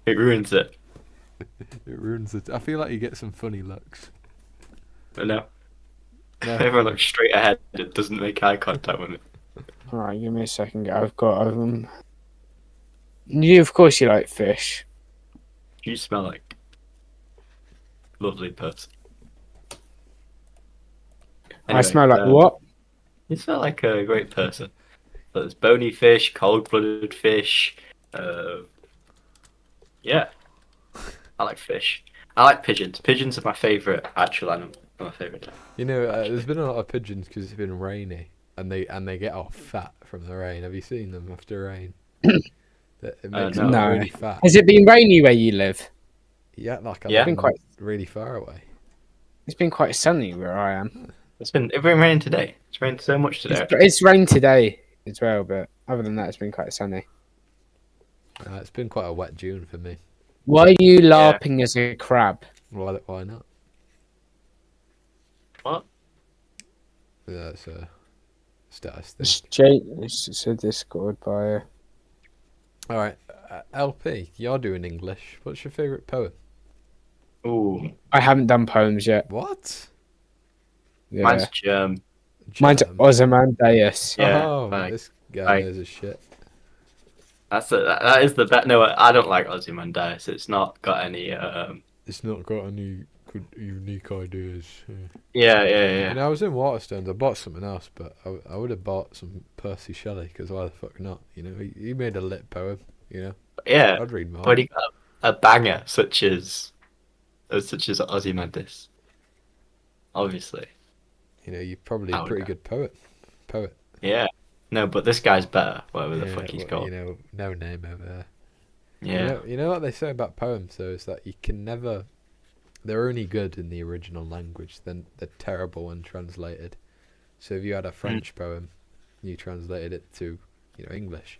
It ruins it. It ruins it. I feel like you get some funny looks. But no. No. Everyone looks straight ahead. It doesn't make eye contact with me. Alright, give me a second. I've got You, of course, you like fish. You smell like a lovely person. I Anyway, smell like what? You smell like a great person. There's bony fish, cold-blooded fish. Yeah, I like fish. I like pigeons. Pigeons are my favourite actual animal. My favourite. You know, there's been a lot of pigeons because it's been rainy, and they get all fat from the rain. Have you seen them after rain? It makes them No. really fat. Has it been rainy where you live? Yeah, like Yeah. I'm Been quite- really far away. It's been quite sunny where I am. It's been raining today. It's rained so much today. It's rained today as well, but other than that, it's been quite sunny. It's been quite a wet June for me. Why are you larping as a crab? Why not? What? Yeah, it's a status thing. It's a Discord bio. All right, LP, you're doing English. What's your favourite poem? Ooh, I haven't done poems yet. What? Yeah. mine's Germ. Mine's Jam. Ozymandias. Yeah, Oh, like- this guy like- knows his shit. That is the best. No, I don't like Ozymandias. It's not got any. It's not got any good, unique ideas. Yeah. You know, I was in Waterstones. I bought something else, but I would have bought some Percy Shelley because why the fuck not? You know, he made a lit poem. You know, Yeah, I'd read more. but he got a banger such as Ozymandias. Obviously, You know, you're probably I a would pretty know. good poet. yeah. No, but this guy's better. Whatever the Yeah, fuck he's well, called. You know, no name over there. Yeah. You know what they say about poems though is that you can never. They're only good in the original language. Then they're terrible when translated. So if you had a French poem, you translated it to English.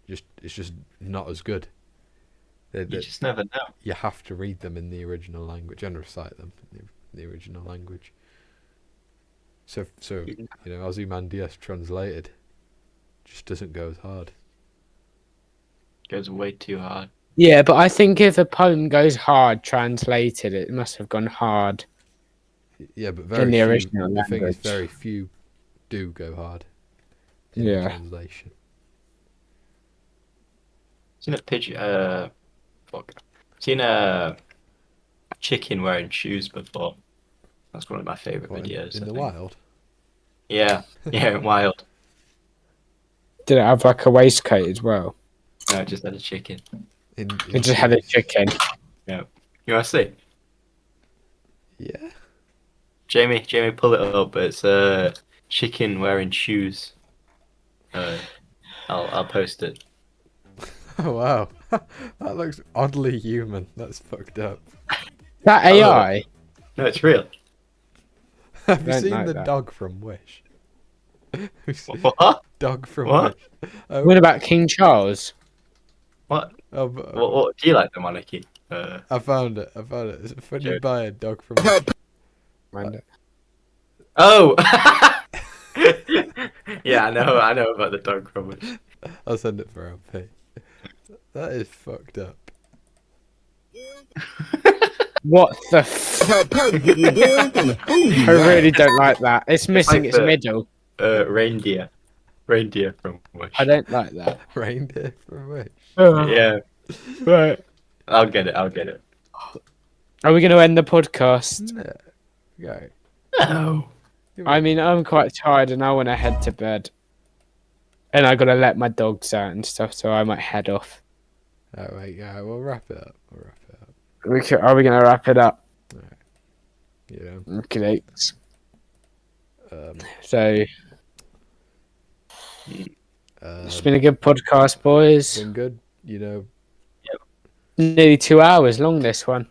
It's just not as good. You just never know. You have to read them in the original language and recite them in the original language. So Ozymandias translated just doesn't go as hard. Goes way too hard. Yeah, but I think if a poem goes hard translated, it must have gone hard. Yeah, but in the original the thing is, language. very few do go hard in the translation. Seen a pigeon. Seen a chicken wearing shoes before. That's one of my favorite videos. In the wild? Yeah, wild. Did it have like a waistcoat as well? No, it just had a chicken. It just had a chicken. Yeah. You want to see? Yeah. Jamie, pull it up. It's a chicken wearing shoes. I'll post it. Oh wow, that looks oddly human. That's fucked up. That AI? No, it's real. Have you Don't seen like the that. dog from Wish? What? Dog from What? Wish. What about King Charles? What? Oh, What? Do you like the monarchy? I found it. It's when you Sure. buy a dog from Wish. Oh. Yeah, I know about the dog from Wish. I'll send it for LP. That is fucked up. What the I really don't like that. It's missing like its middle. Reindeer from Wish. I don't like that. Reindeer from Wish. Yeah, Right. I'll get it. Are we going to end the podcast? No. Go. No. I mean, I'm quite tired and I want to head to bed. And I got to let my dogs out and stuff, so I might head off. Oh wait, yeah, we'll wrap it up. Are we going to wrap it up? Yeah. Okay. Um, So, um, it's been a good podcast, boys. been good. Nearly 2 hours long, this one.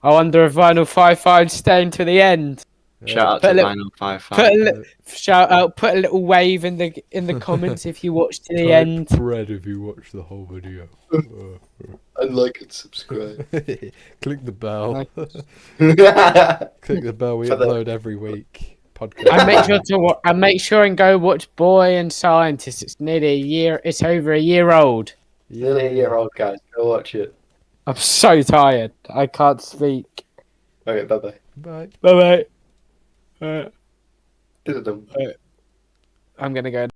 I wonder if Vinyl 55 staying to the end. Shout out Put to a little- Vinyl 55. Shout out, put a little wave in the comments if you watched to the Type end. bread if you watch the whole video. And like and subscribe. Click the bell. Like- Click the bell. We For the- upload every week. Podcast. And make sure and go watch Boy and Scientist. It's nearly a year. It's over a year old. Nearly a year old, guys. Go watch it. I'm so tired. I can't speak. Okay, bye-bye. Bye. Bye bye. Did it. I'm gonna go.